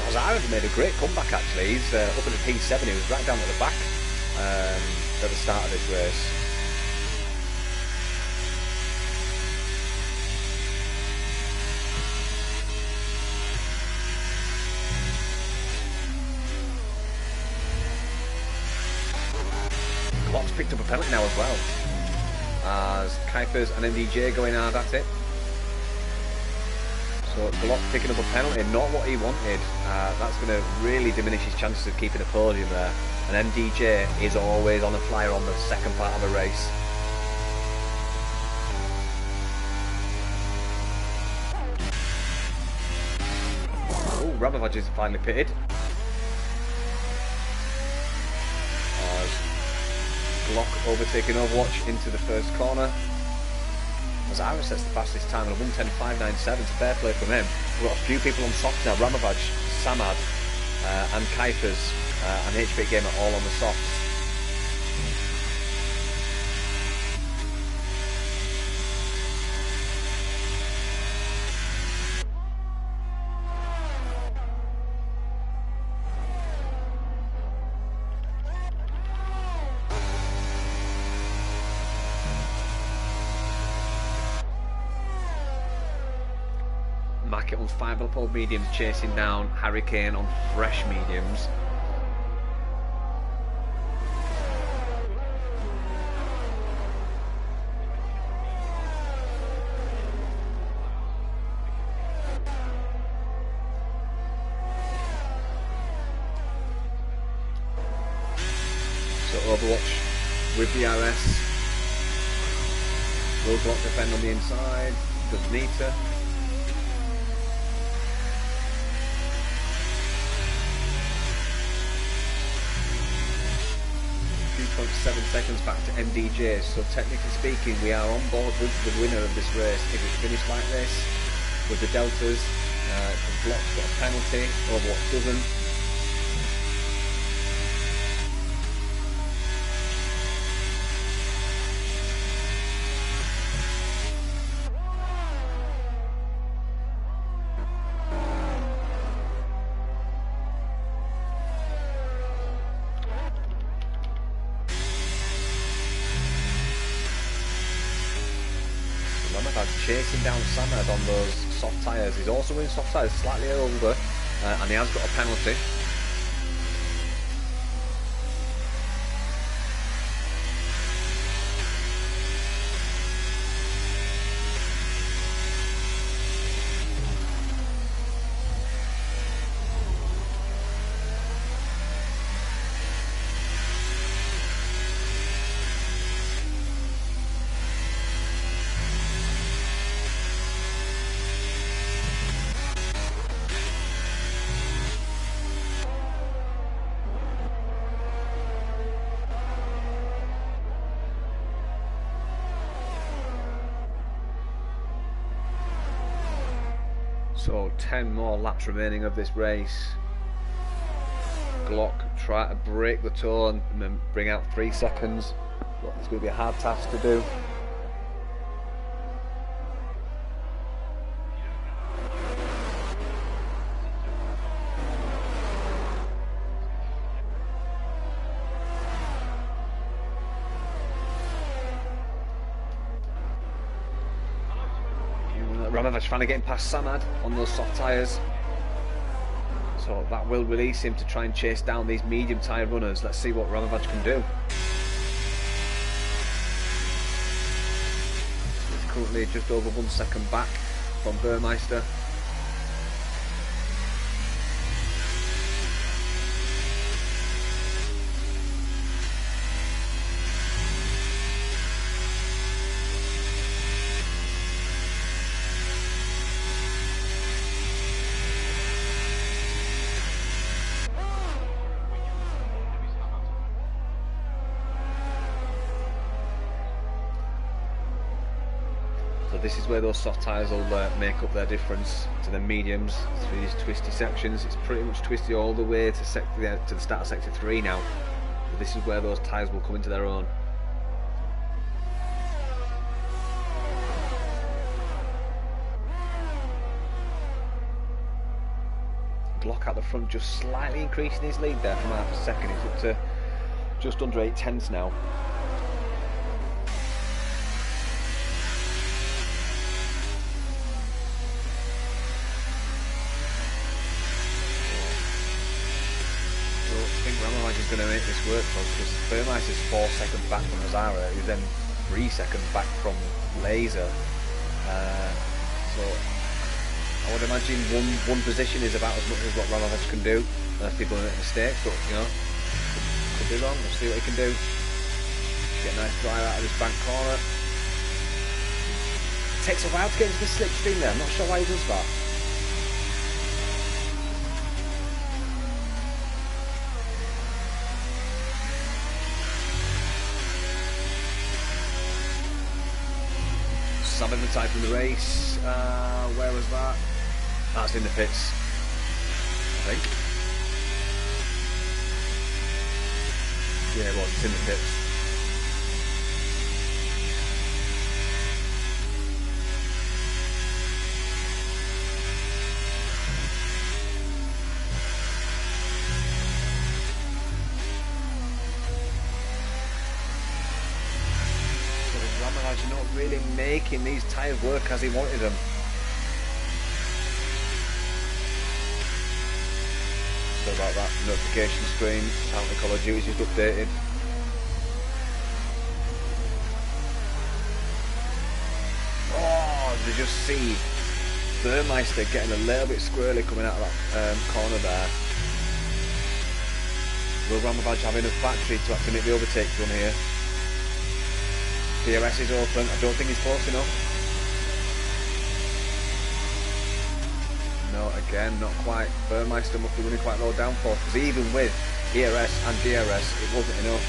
Hazara's made a great comeback actually. He's up at the P7, he was right down at the back at the start of this race. Glock's picked up a penalty now as well, as Kuipers and MDJ going hard at it. So Glock picking up a penalty, not what he wanted. That's going to really diminish his chances of keeping a podium there. And MDJ is always on a flyer on the second part of a race. Oh, Ramovaj is finally pitted. Glock overtaking Overwatch into the first corner. Hazara sets the fastest time at 1:10.597. It's fair play from him. We've got a few people on softs now. Ramovaj, Samad, and Kuipers and HP Gamer all on the softs. Mackett on 5-up-old mediums, chasing down Hurricane on fresh mediums. So Overwatch with the RS. Will Glock defend on the inside? Does need to. 2.7 seconds back to MDJ, so technically speaking we are on board with the winner of this race. If it's finished like this with the deltas, Glock's got a penalty, Overwatch doesn't. Chasing down Samad on those soft tyres. He's also in soft tyres, slightly older, and he has got a penalty. So 10 more laps remaining of this race. Glock try to break the tone and then bring out 3 seconds. But it's going to be a hard task to do. Ramovaj finally getting past Samad on those soft tyres, so that will release him to try and chase down these medium tyre runners. Let's see what Ramovaj can do. He's currently just over 1 second back from Burmeister. So this is where those soft tyres will make up their difference to the mediums through these twisty sections. It's pretty much twisty all the way to the start of sector 3 now. But this is where those tyres will come into their own. Block out the front, just slightly increasing his lead there from half a second. He's up to just under 8/10 now. I think Ramiraj is going to make this work for us, because Burmeister is 4 seconds back from Hazara, who's then 3 seconds back from Laser. So I would imagine one position is about as much as what Ramiraj can do, unless people make mistakes, but you know, could be wrong. We'll see what he can do. Get a nice drive out of this bank corner. Takes a while to get into the slipstream there, I'm not sure why he does that. Having the type in the race. Where was that? That's in the pits, I think. Yeah, it was. It's in the pits. Not really making these tyres work as he wanted them. So about that notification screen, apparently Call of Duty's just updated. Oh, they just see Burmeister getting a little bit squirrely coming out of that corner there. Will Ramiraj have enough battery to actually make the overtake run here? DRS is open. I don't think he's close enough. No, again, not quite. Burmeister must be running quite low downforce, because even with ERS and DRS, it wasn't enough.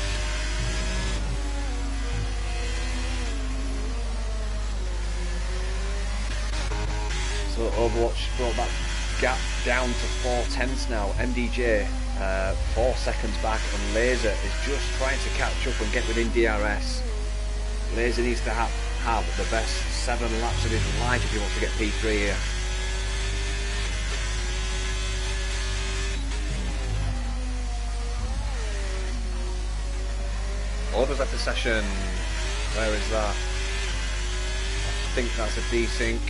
So Overwatch brought that gap down to 4/10 now. MDJ 4 seconds back, and Laser is just trying to catch up and get within DRS. Laser needs to have the best 7 laps of his life if he wants to get P3 here. Others left the session. Where is that? I think that's a desync,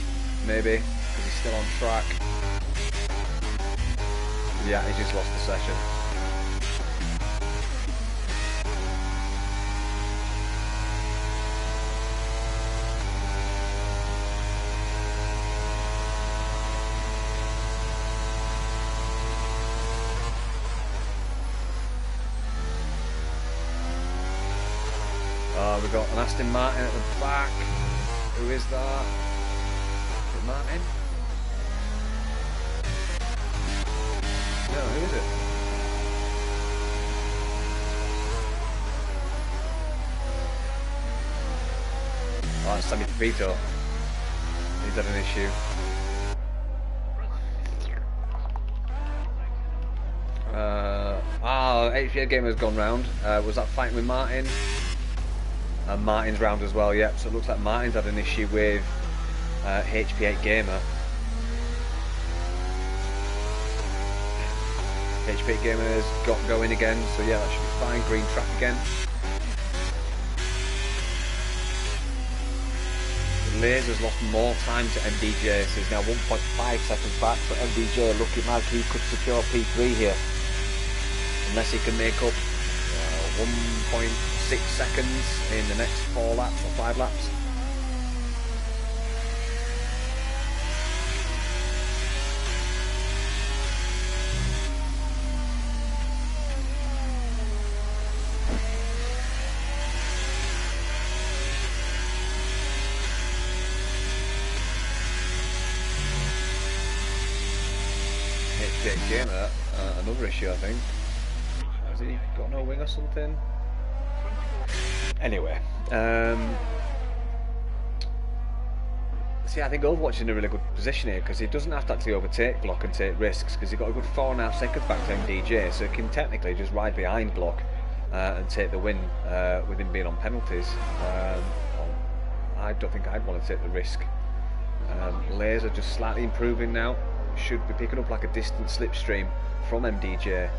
maybe, because he's still on track. Yeah, he just lost the session. We've got an Aston Martin at the back. Who is that? Is it Martin? No, who is it? Oh, it's Sammy Vito. He's had an issue. HPA Gamer's gone round. Was that fighting with Martin? And Martin's round as well, yep. So it looks like Martin's had an issue with HP8 Gamer. HP8 Gamer's got going again, so yeah, that should be fine. Green track again. The Laser's lost more time to MDJ, so he's now 1.5 seconds back. So MDJ looking like he could secure P3 here, unless he can make up 1.6 seconds in the next 4 laps or 5 laps. Gamer, another issue I think. Has he got no wing or something? Anyway, see, I think Overwatch is in a really good position here, because he doesn't have to actually overtake Block and take risks, because he's got a good 4.5 seconds back to MDJ, so he can technically just ride behind Block and take the win with him being on penalties. I don't think I'd want to take the risk. Laser just slightly improving now. should be picking up like a distant slipstream from MDJ.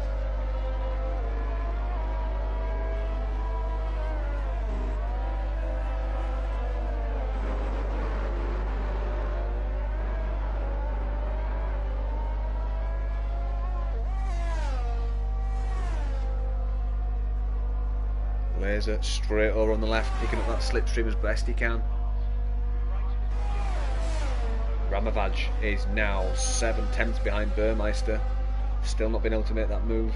Laser straight over on the left, picking up that slipstream as best he can. Ramavaj is now 7/10 behind Burmeister. Still not been able to make that move.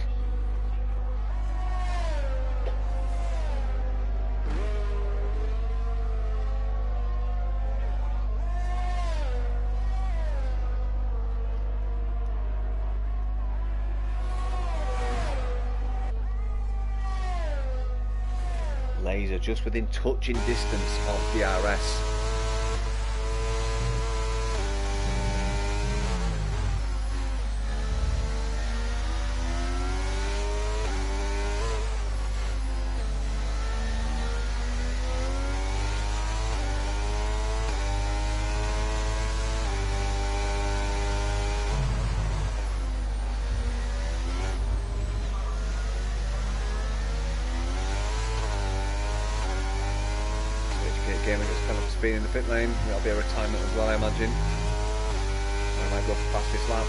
Laser just within touching distance of DRS. Gamer gets penalty speed in the pit lane. That'll be a retirement as well, I imagine. I might go for fastest lap.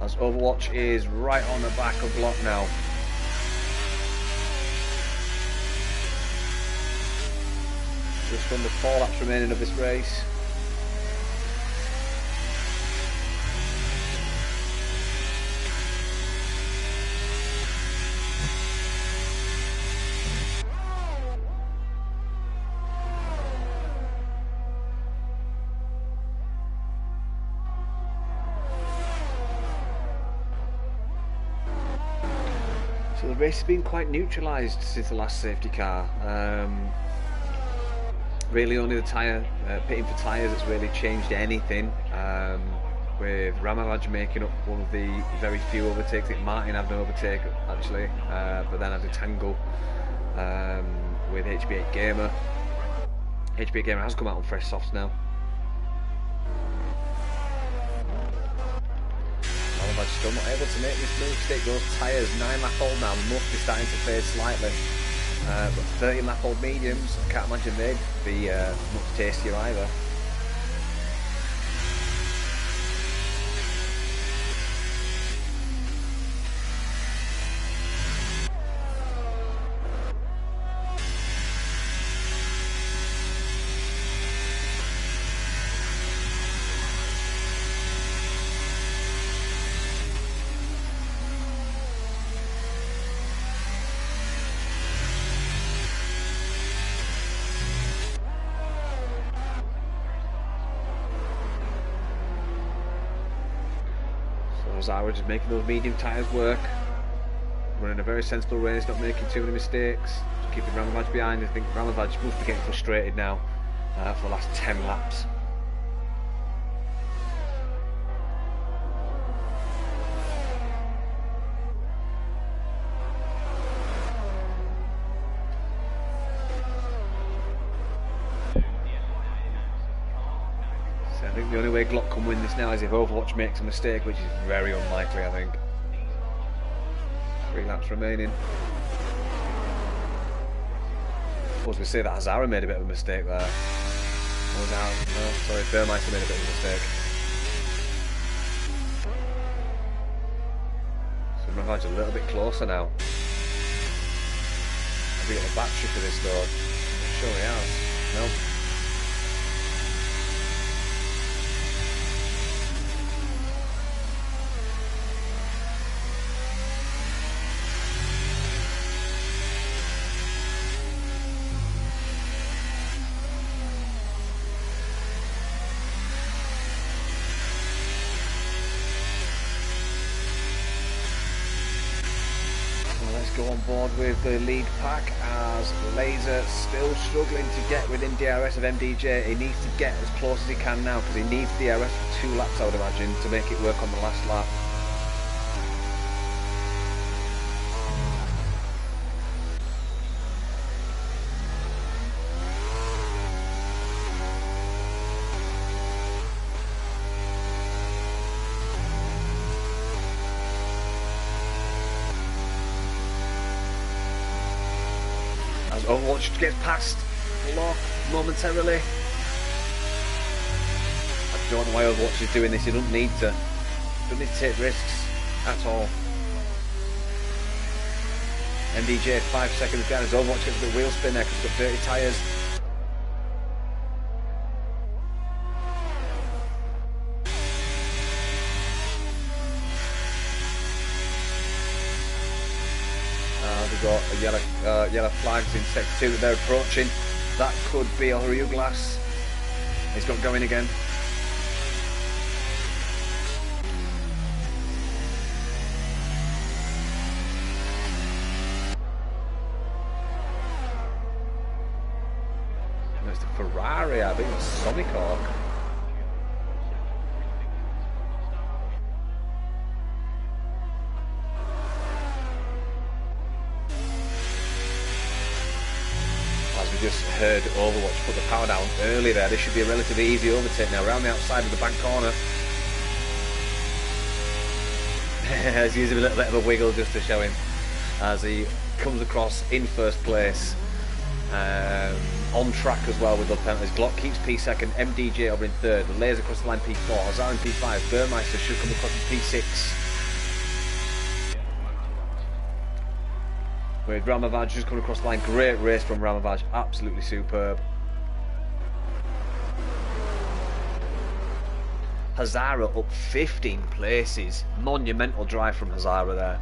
As Overwatch is right on the back of block now. Just under 4 laps remaining of this race. So the race has been quite neutralised since the last safety car. Really only the tyre, pitting for tyres that's really changed anything, with Ramavaj making up one of the very few overtakes. I think Martin had an overtake actually, but then had a tangle with HB8 Gamer. HB8 Gamer has come out on fresh softs now. Still not able to make this move. Stick those tyres 9 lap old now, must be starting to fade slightly. But 13 lap old mediums, I can't imagine they'd be much tastier either. Zara just making those medium tyres work, running a very sensible race, not making too many mistakes, just keeping Ramavaj behind. I think Ramavaj must be getting frustrated now for the last 10 laps. I think the only way Glock can win this now is if Overwatch makes a mistake, which is very unlikely, I think. 3 laps remaining. I suppose we say that Zara made a bit of a mistake there. No, sorry, Burmeister made a bit of a mistake. So Ramavaj a little bit closer now. Have we got a battery for this though? I'm sure he has. Nope. Go on board with the lead pack as Laser still struggling to get within DRS of MDJ. He needs to get as close as he can now because he needs DRS for 2 laps, I would imagine, to make it work on the last lap. As Overwatch gets past Lock momentarily. I don't know why Overwatch is doing this. He doesn't need to. Doesn't need to take risks at all. MDJ 5 seconds behind as Overwatch gets a bit wheel spin there because he's got dirty tyres. We've got a yellow flags in sector 2 that they're approaching. That could be a Rio Glass. He's got going again. And it's the Ferrari, I think it's Sonic Hawk. Just heard Overwatch put the power down early there. This should be a relatively easy overtake now. Around the outside of the back corner. He's using a little bit of a wiggle just to show him as he comes across in first place. On track as well with the penalties. Glock keeps P second. MDJ over in third. The Laser across the line P4. Azar in P5. Burmeister should come across in P6. With Ramavaj just coming across the line. Great race from Ramavaj, absolutely superb. Hazara up 15 places. Monumental drive from Hazara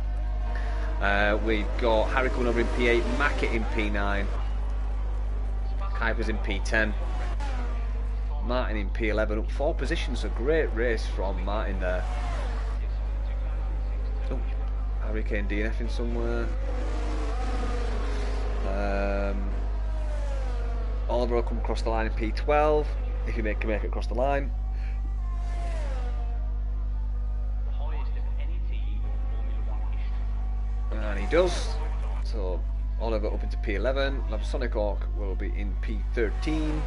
there. We've got Harry coming over in P8, Mackett in P9, Kuiper's in P10, Martin in P11, up 4 positions. A great race from Martin there. Oh, Hurricane DNF in somewhere. Oliver will come across the line in P12 if he can make it across the line. And he does. So Oliver up into P11. Sonic Hawk will be in P13.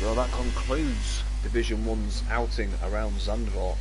Well, that concludes Division 1's outing around Zandvoort.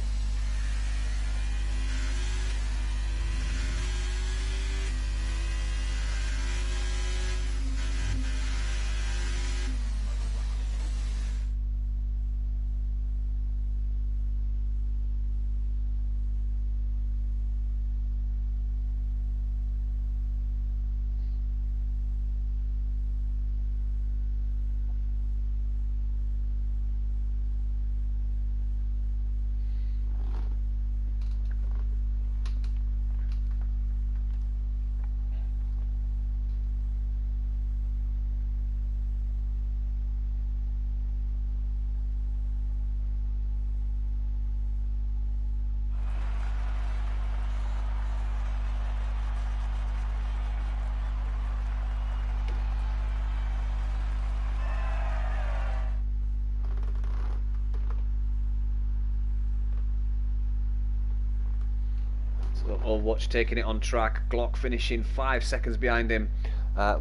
Overwatch taking it on track. Glock finishing 5 seconds behind him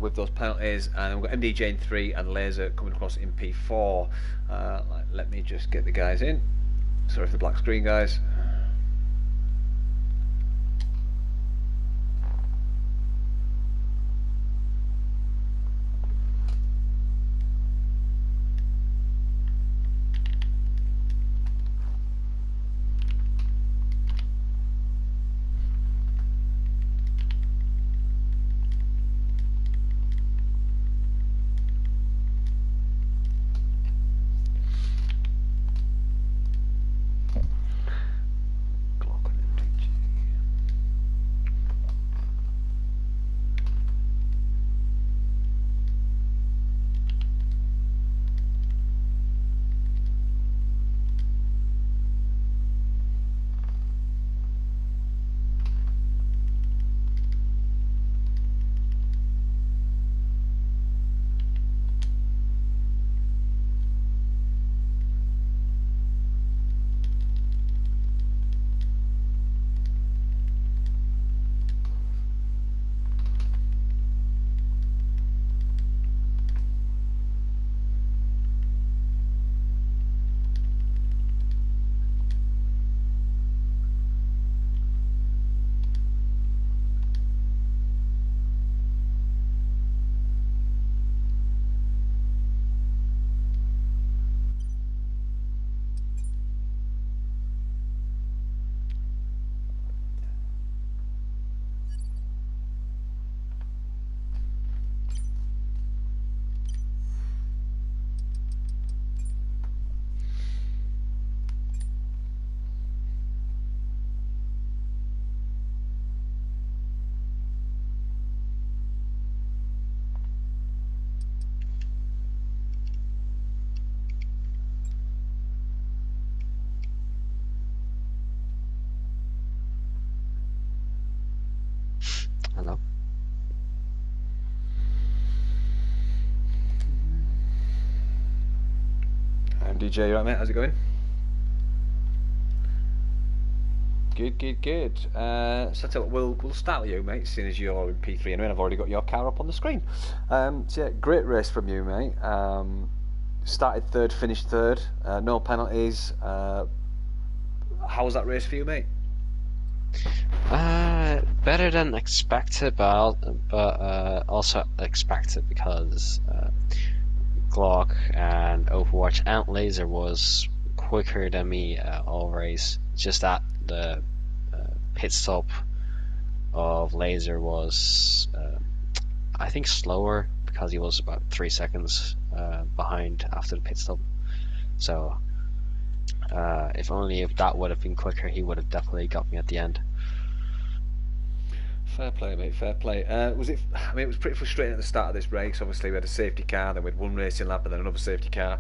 with those penalties, and we've got MDJ in 3 and Laser coming across in P4. Let me just get the guys in. Sorry for the black screen, guys. NDJ, you right, mate? How's it going? Good. So we'll start with you, mate, seeing as you're in P3 anyway, and I've already got your car up on the screen. So yeah, great race from you, mate. Started third, finished third, no penalties. How was that race for you, mate? Better than expected, but also expected because Glock and Overwatch and Laser was quicker than me all race. Just that the pit stop of Laser was, I think, slower because he was about 3 seconds behind after the pit stop. So if that would have been quicker, he would have definitely got me at the end. Fair play, mate. Fair play. Was it? I mean, it was pretty frustrating at the start of this race. Obviously, we had a safety car, then we had one racing lap, and then another safety car.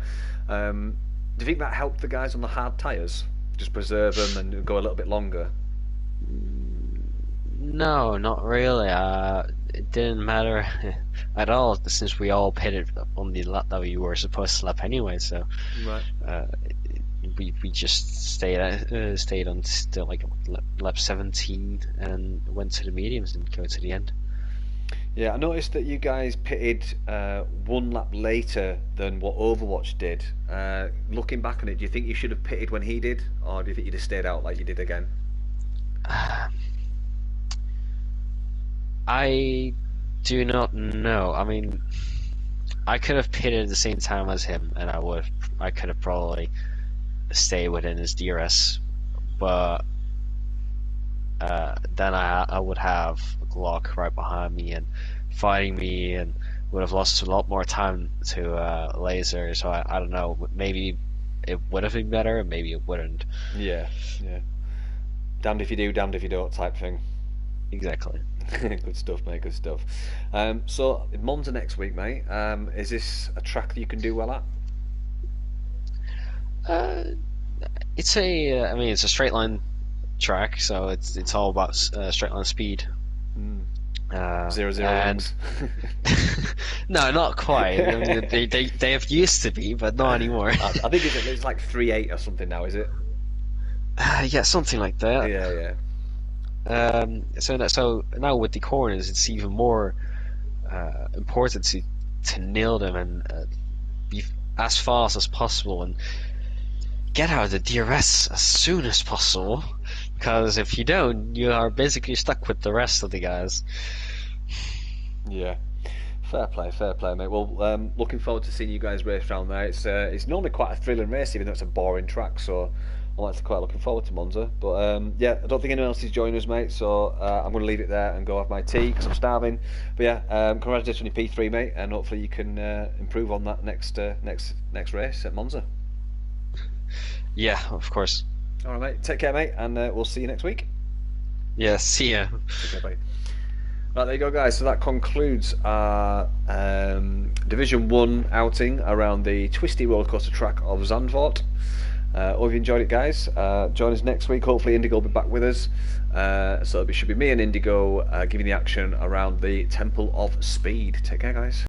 Do you think that helped the guys on the hard tyres? Just preserve them and go a little bit longer? No, not really. It didn't matter at all since we all pitted on the lap that we were supposed to lap anyway. So Right. we just stayed on still like lap 17 and went to the mediums and go to the end. Yeah, I noticed that you guys pitted one lap later than what Overwatch did. Looking back on it, do you think you should have pitted when he did, or do you think you'd have stayed out like you did again? I do not know. I mean, I could have pitted at the same time as him, and I could have probably stayed within his DRS, but then I would have Glock right behind me and fighting me, and would have lost a lot more time to Laser. So I don't know. Maybe it would have been better, and maybe it wouldn't. Yeah. Damned if you do, damned if you don't type thing. Exactly. Good stuff, mate. Good stuff. So Monza next week, mate. Is this a track that you can do well at? It's I mean, it's a straight line track, so it's all about straight line speed. 0-0 and rings. No, not quite. I mean, they have used to be, but not anymore. I think it's like 3-8 or something now, is it? Yeah, something like that. Yeah. So now with the corners, it's even more important to nail them and be as fast as possible and get out of the DRS as soon as possible. Because if you don't, you are basically stuck with the rest of the guys. Yeah. Fair play, mate. Well, looking forward to seeing you guys race around there. It's normally quite a thrilling race, even though it's a boring track. So I'm actually quite looking forward to Monza. But yeah, I don't think anyone else is joining us, mate. So I'm going to leave it there and go have my tea because I'm starving. But yeah, congratulations on your P3, mate, and hopefully you can improve on that next race at Monza. Yeah, of course. All right, mate. Take care, mate, and we'll see you next week. Yeah, see ya. Okay, bye. Right, there you go, guys. So that concludes our Division 1 outing around the twisty rollercoaster track of Zandvoort. Hope you enjoyed it, guys. Join us next week. Hopefully Indigo will be back with us. So it should be me and Indigo giving the action around the Temple of Speed. Take care, guys.